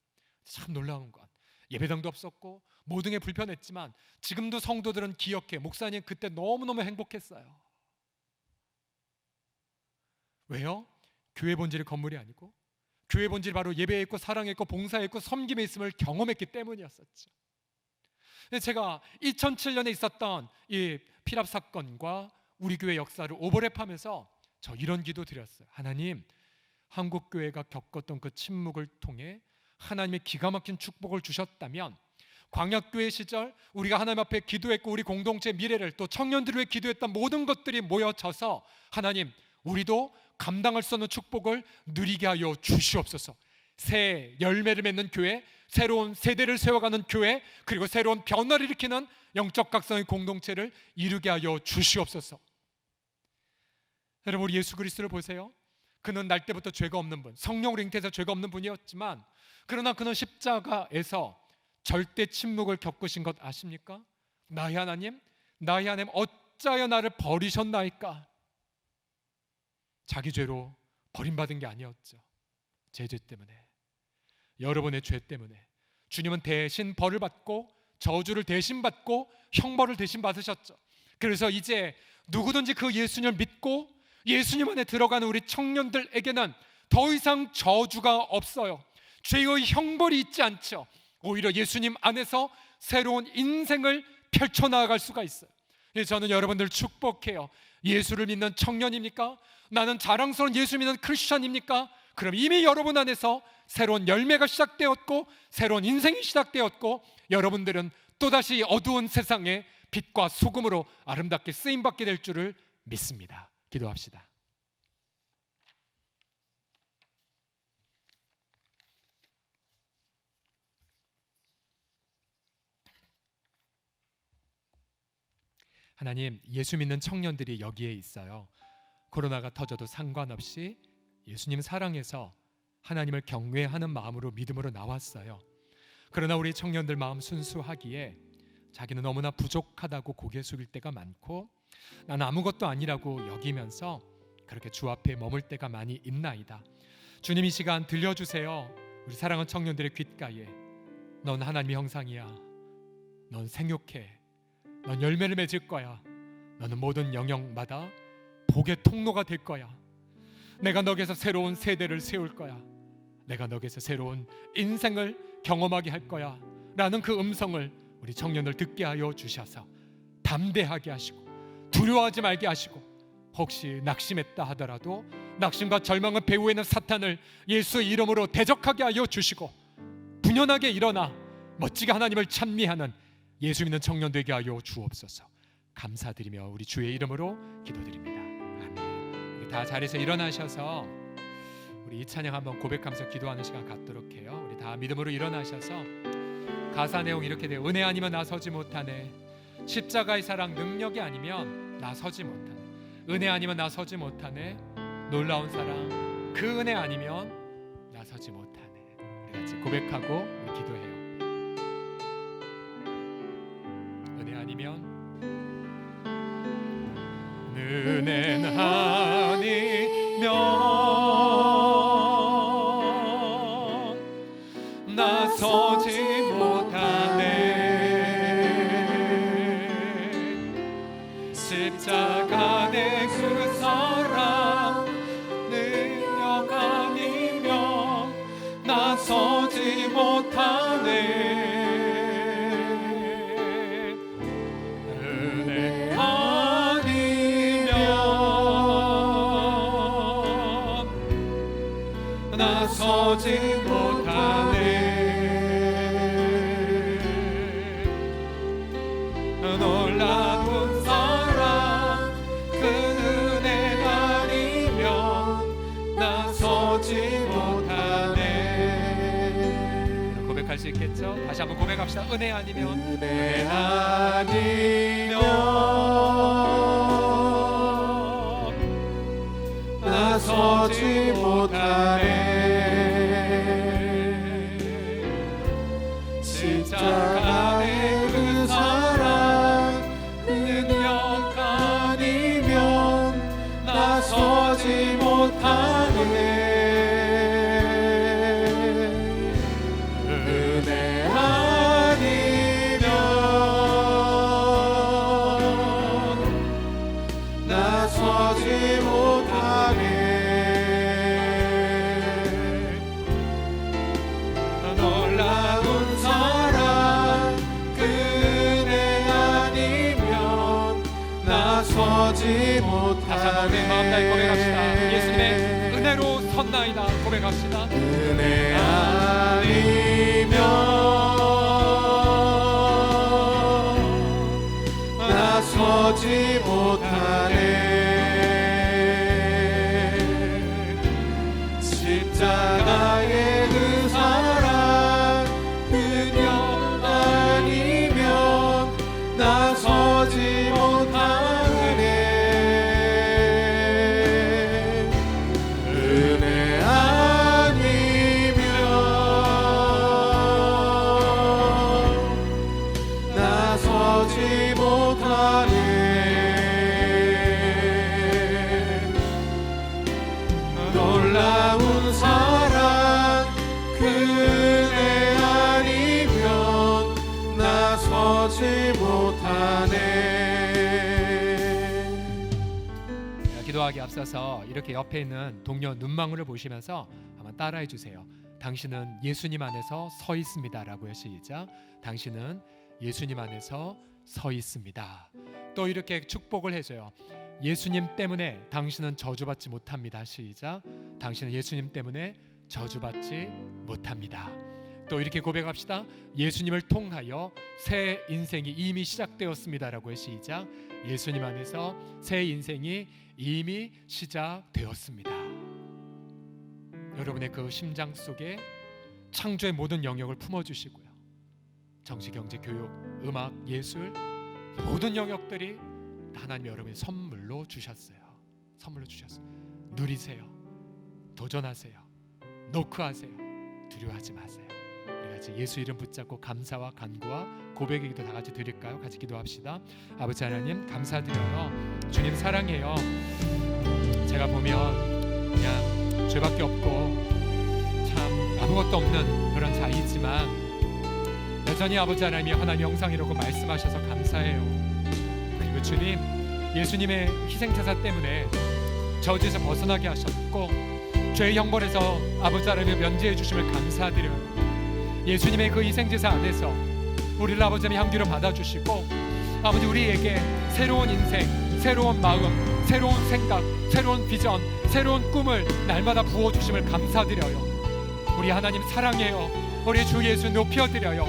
[SPEAKER 5] 참 놀라운 건 예배당도 없었고 모든 게 불편했지만 지금도 성도들은 기억해 목사님 그때 너무너무 행복했어요. 왜요? 교회 본질이 건물이 아니고 교회 본질이 바로 예배에 있고 사랑에 있고 봉사에 있고 섬김에 있음을 경험했기 때문이었었죠. 근데 제가 2007년에 있었던 이 피랍 사건과 우리 교회 역사를 오버랩하면서 저 이런 기도 드렸어요. 하나님, 한국 교회가 겪었던 그 침묵을 통해 하나님의 기가 막힌 축복을 주셨다면 광약교회 시절 우리가 하나님 앞에 기도했고 우리 공동체 미래를 또 청년들을 위해 기도했던 모든 것들이 모여져서 하나님 우리도 감당할 수 없는 축복을 누리게 하여 주시옵소서. 새 열매를 맺는 교회, 새로운 세대를 세워가는 교회, 그리고 새로운 변화를 일으키는 영적 각성의 공동체를 이루게 하여 주시옵소서. 여러분 우리 예수 그리스도를 보세요. 그는 날 때부터 죄가 없는 분, 성령으로 잉태해서 죄가 없는 분이었지만 그러나 그는 십자가에서 절대 침묵을 겪으신 것 아십니까? 나의 하나님 어찌하여 나를 버리셨나이까? 자기 죄로 버림받은 게 아니었죠. 제 죄 때문에, 여러분의 죄 때문에 주님은 대신 벌을 받고 저주를 대신 받고 형벌을 대신 받으셨죠. 그래서 이제 누구든지 그 예수님을 믿고 예수님 안에 들어가는 우리 청년들에게는 더 이상 저주가 없어요. 죄의 형벌이 있지 않죠. 오히려 예수님 안에서 새로운 인생을 펼쳐나갈 수가 있어요. 저는 여러분들 축복해요. 예수를 믿는 청년입니까? 나는 자랑스러운 예수 믿는 크리스찬입니까? 그럼 이미 여러분 안에서 새로운 열매가 시작되었고 새로운 인생이 시작되었고 여러분들은 또다시 어두운 세상에 빛과 소금으로 아름답게 쓰임받게 될 줄을 믿습니다. 기도합시다. 하나님, 예수 믿는 청년들이 여기에 있어요. 코로나가 터져도 상관없이 예수님 사랑해서 하나님을 경외하는 마음으로 믿음으로 나왔어요. 그러나 우리 청년들 마음 순수하기에 자기는 너무나 부족하다고 고개 숙일 때가 많고 나는 아무것도 아니라고 여기면서 그렇게 주 앞에 머물 때가 많이 있나이다. 주님 이 시간 들려주세요. 우리 사랑하는 청년들의 귓가에 넌 하나님의 형상이야. 넌 생육해. 넌 열매를 맺을 거야. 너는 모든 영역마다 복의 통로가 될 거야. 내가 너에게서 새로운 세대를 세울 거야. 내가 너에게서 새로운 인생을 경험하게 할 거야 라는 그 음성을 우리 청년을 듣게 하여 주셔서 담대하게 하시고 두려워하지 말게 하시고 혹시 낙심했다 하더라도 낙심과 절망을 배후에 있는 사탄을 예수의 이름으로 대적하게 하여 주시고 분연하게 일어나 멋지게 하나님을 찬미하는 예수 믿는 청년되게 하여 주옵소서. 감사드리며 우리 주의 이름으로 기도드립니다. 아멘. 우리 다 자리에서 일어나셔서 우리 이 찬양 한번 고백하면서 기도하는 시간 갖도록 해요. 우리 다 믿음으로 일어나셔서 가사 내용 이렇게 돼요. 은혜 아니면 나서지 못하네. 십자가의 사랑 능력이 아니면 나서지 못하네. 은혜 아니면 나서지 못하네. 놀라운 사랑 그 은혜 아니면 나서지 못하네. 우리 같이 고백하고 우리 기도해요. 은혜 아니면 아니면 나서지 못하네. 십자가 내 그 사랑 능력 아니면 나서지 못하네. 은혜 아니면 나서지 못하네. 놀라운 사랑 그 은혜 아니면 나서지 못하네. 고백할 수 있겠죠? 다시 한번 고백합시다. 은혜 아니면, 은혜 아니면 나서지 못하네. 십자가의 그 사랑 능력 아니면 나서지 못하네. 은혜 아니면 나서지 못하네. 놀라운 사랑 그 은혜 아니면 나서지 못하네. 다시 한번 우리 마음 다해 고백합시다. 예수님의 은혜로 섰나이다 고백합시다. 은혜 아니면 나서지 못하네. 십자가의 그 사랑 능력 아니면 나서지 못하네. 은혜 아니면 나서지 못하네. 놀라운 사랑 그 은혜 아니면 나서지 못하네. 기도하기 앞서서 이렇게 옆에 있는 동료 눈망울을 보시면서 한번 따라해 주세요. 당신은 예수님 안에서 서 있습니다라고요. 시작. 당신은 예수님 안에서 서 있습니다. 또 이렇게 축복을 해줘요. 예수님 때문에 당신은 저주받지 못합니다. 시작. 당신은 예수님 때문에 저주받지 못합니다. 또 이렇게 고백합시다. 예수님을 통하여 새 인생이 이미 시작되었습니다라고요. 시작. 예수님 안에서 새 인생이 이미 시작되었습니다. 여러분의 그 심장 속에 창조의 모든 영역을 품어주시고요. 정치, 경제, 교육, 음악, 예술 모든 영역들이 하나님이 여러분의 선물로 주셨어요. 선물로 주셨어요. 누리세요. 도전하세요. 노크하세요. 두려워하지 마세요. 우리 같이 예수 이름 붙잡고 감사와 간구와 고백의 기도 다 같이 드릴까요? 같이 기도합시다. 아버지 하나님 감사드려요. 주님 사랑해요. 제가 보면 그냥 죄밖에 없고 참 아무것도 없는 그런 자이지만 여전히 아버지 하나님이 하나님 영상이라고 말씀하셔서 감사해요. 그리고 주님 예수님의 희생제사 때문에 저주에서 벗어나게 하셨고 죄의 형벌에서 아버지 하나님을 면제해 주심을 감사드려요. 예수님의 그 희생제사 안에서 우리를 아버지 하나님 향기로 받아주시고 아버지 우리에게 새로운 인생, 새로운 마음, 새로운 생각, 새로운 비전, 새로운 꿈을 날마다 부어주심을 감사드려요. 우리 하나님 사랑해요. 우리 주 예수 높여드려요.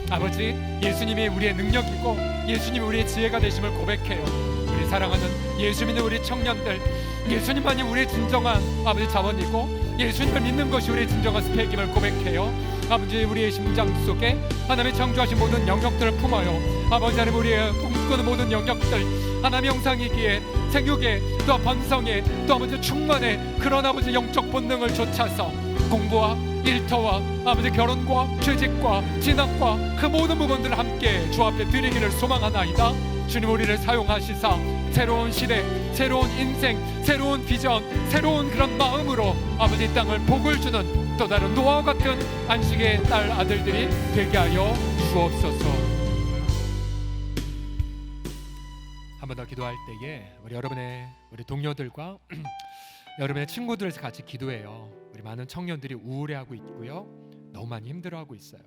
[SPEAKER 5] 아버지 예수님이 우리의 능력이고 예수님이 우리의 지혜가 되심을 고백해요. 우리 사랑하는 예수 믿는 우리 청년들, 예수님만이 우리의 진정한 아버지 자원이고 예수님을 믿는 것이 우리의 진정한 스펙임을 고백해요. 아버지 우리의 심장 속에 하나님의 창조하신 모든 영역들을 품어요. 아버지 하나님 우리의 꿈꾸는 모든 영역들 하나님의 형상이기에 생육에 또 번성에 또 아버지 충만에 그런 아버지 영적 본능을 좇아서 공부와 일터와 아버지 결혼과 취직과 진학과 그 모든 부분들을 함께 주 앞에 드리기를 소망하나이다. 주님 우리를 사용하시사 새로운 시대, 새로운 인생, 새로운 비전, 새로운 그런 마음으로 아버지 이 땅을 복을 주는 또 다른 노아와 같은 안식의 딸 아들들이 되게 하여 주옵소서. 한 번 더 기도할 때에 우리 동료들과 여러분의 친구들에서 같이 기도해요. 우리 많은 청년들이 우울해하고 있고요, 너무 많이 힘들어하고 있어요.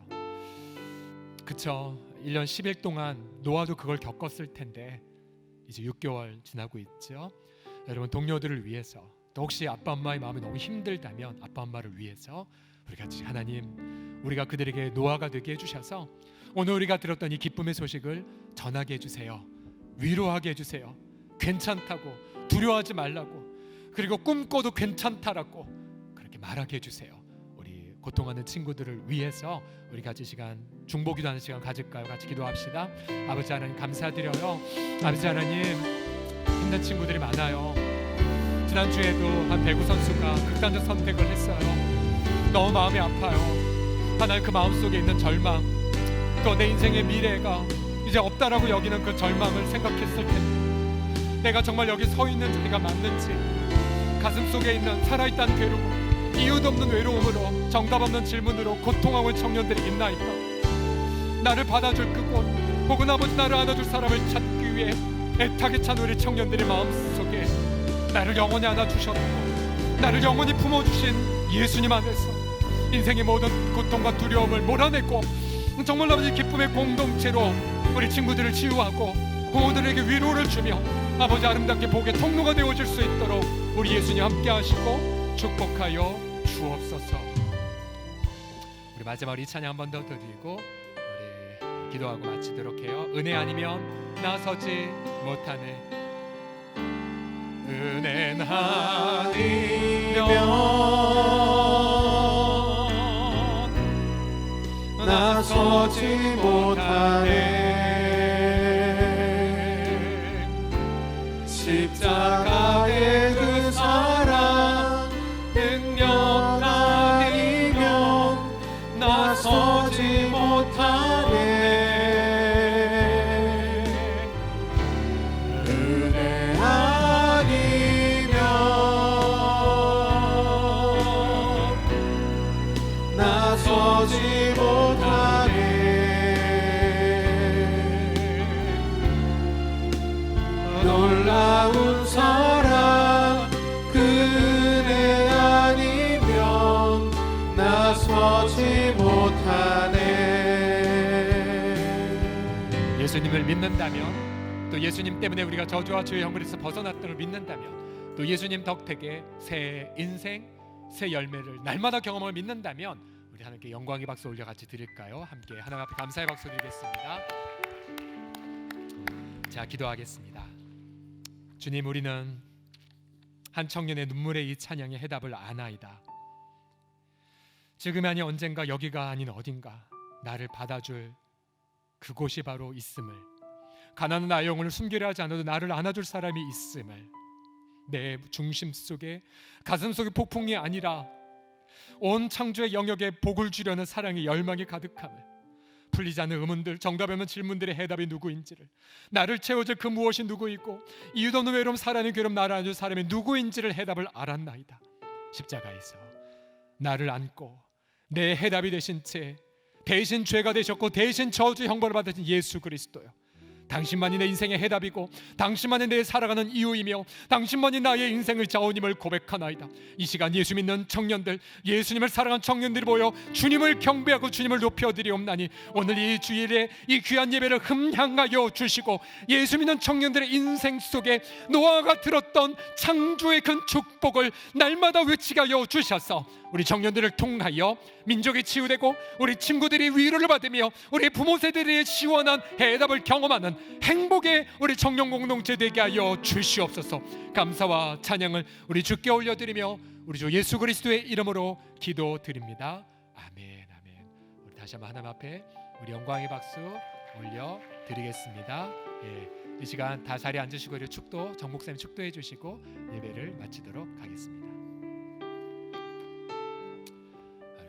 [SPEAKER 5] 그쵸? 1년 10일 동안 노아도 그걸 겪었을 텐데 이제 6개월 지나고 있죠. 여러분 동료들을 위해서, 또 혹시 아빠 엄마의 마음이 너무 힘들다면 아빠 엄마를 위해서 우리 같이 하나님, 우리가 그들에게 노아가 되게 해주셔서 오늘 우리가 들었던 이 기쁨의 소식을 전하게 해주세요. 위로하게 해주세요. 괜찮다고, 두려워하지 말라고, 그리고 꿈꿔도 괜찮다라고 그렇게 말하게 해주세요. 우리 고통하는 친구들을 위해서 우리 같이 시간 중보기도하는 시간 가질까요? 같이 기도합시다. 아버지 하나님 감사드려요. 아버지 하나님, 힘든 친구들이 많아요. 지난주에도 한 배구 선수가 극단적 선택을 했어요. 너무 마음이 아파요. 하나님, 그 마음속에 있는 절망, 또 내 인생의 미래가 이제 없다라고 여기는 그 절망을 생각했을 텐데, 내가 정말 여기 서 있는 자리가 맞는지, 가슴 속에 있는 살아있다는 괴로움, 이유도 없는 외로움으로, 정답 없는 질문으로 고통하고 있는 청년들이 있나이까? 나를 받아줄 그곳, 혹은 아버지 나를 안아줄 사람을 찾기 위해 애타게 찬 우리 청년들의 마음속에 나를 영원히 안아주셨고 나를 영원히 품어주신 예수님 안에서 인생의 모든 고통과 두려움을 몰아내고 정말 아버지 기쁨의 공동체로 우리 친구들을 치유하고 부모들에게 위로를 주며 아버지 아름답게 복의 통로가 되어줄 수 있도록 우리 예수님 함께 하시고 축복하여 주옵소서. 우리 마지막으로 이 찬양 한 번 더 드리고 우리 기도하고 마치도록 해요. 은혜 아니면 나서지 못하네. 은혜 아니면
[SPEAKER 1] 나서지 못하네. 십자가의 그 사랑 능력 아니면 나서지 못하네. 은혜 아니면 나서지 못하네. 놀라운 사랑 그 은혜 아니면 나서지 못하네.
[SPEAKER 5] 예수님을 믿는다면, 또 예수님 때문에 우리가 저주와 죄의 형벌에서 벗어났던 걸 믿는다면, 또 예수님 덕택에 새 인생, 새 열매를 날마다 경험을 믿는다면 우리 하나님께 영광의 박수 올려 같이 드릴까요? 함께 하나님 앞에 감사의 박수 드리겠습니다. 자, 기도하겠습니다. 주님, 우리는 한 청년의 눈물의 이 찬양의 해답을 아나이다. 지금이 아니 언젠가, 여기가 아닌 어딘가 나를 받아줄 그곳이 바로 있음을, 가난한 나의 영혼을 숨기려 하지 않아도 나를 안아줄 사람이 있음을, 내 중심 속에, 가슴 속에 폭풍이 아니라 온 창조의 영역에 복을 주려는 사랑의 열망이 가득함을, 풀리지 않는 의문들, 정답 없는 질문들의 해답이 누구인지를, 나를 채워줄 그 무엇이 누구이고 이유도 없는 외로움, 사랑의 괴로움, 나를 안아줄 사람이 누구인지를 해답을 알았나이다. 십자가에서 나를 안고 내 해답이 되신 채 대신 죄가 되셨고 대신 저주의 형벌을 받으신 예수 그리스도요, 당신만이 내 인생의 해답이고 당신만이 내 살아가는 이유이며 당신만이 나의 인생의 자원임을 고백하나이다. 이 시간 예수 믿는 청년들, 예수님을 사랑하는 청년들이 모여 주님을 경배하고 주님을 높여드리옵나니 오늘 이 주일에 이 귀한 예배를 흠향하여 주시고 예수 믿는 청년들의 인생 속에 노아가 들었던 창조의 큰 축복을 날마다 외치게 하여 주셔서 우리 청년들을 통하여 민족이 치유되고 우리 친구들이 위로를 받으며 우리 부모 세대들의 시원한 해답을 경험하는 행복의 우리 청년 공동체 되게 하여 주시옵소서. 감사와 찬양을 우리 주께 올려드리며 우리 주 예수 그리스도의 이름으로 기도드립니다. 아멘, 아멘. 우리 다시 한번 하나님 앞에 우리 영광의 박수 올려드리겠습니다. 이 시간 다 자리에 앉으시고 우리 축도, 정목사님 축도해 주시고 예배를 마치도록 하겠습니다.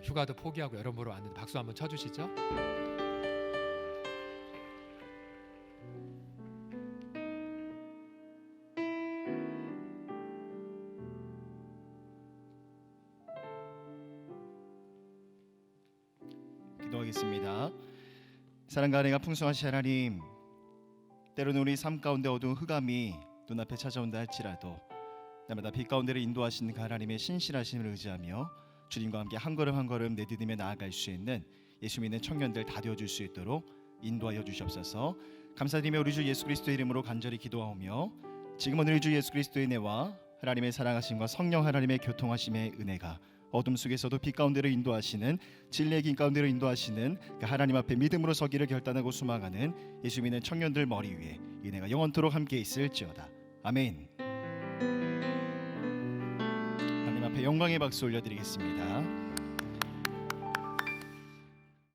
[SPEAKER 5] 휴가도 포기하고 여러모로 왔는데 박수 한번 쳐주시죠.
[SPEAKER 4] 기도하겠습니다. 사랑과 은혜가 풍성하신 하나님, 때로는 우리 삶 가운데 어두운 흑암이 눈앞에 찾아온다 할지라도 날마다 빛 가운데로 인도하시는 그 하나님의 신실하심을 의지하며 주님과 함께 한 걸음 한 걸음 내디디며 나아갈 수 있는 예수 믿는 청년들 다 되어줄 수 있도록 인도하여 주시옵소서. 감사드리며 우리 주 예수 그리스도의 이름으로 간절히 기도하오며 지금은 우리 주 예수 그리스도의 은혜와 하나님의 사랑하심과 성령 하나님의 교통하심의 은혜가 어둠 속에서도 빛 가운데로 인도하시는 진리의 길 가운데로 인도하시는 그 하나님 앞에 믿음으로 서기를 결단하고 소망하는 예수 믿는 청년들 머리 위에 은혜가 영원토록 함께 있을지어다. 아멘. 하나님 앞에 영광의 박수 올려드리겠습니다.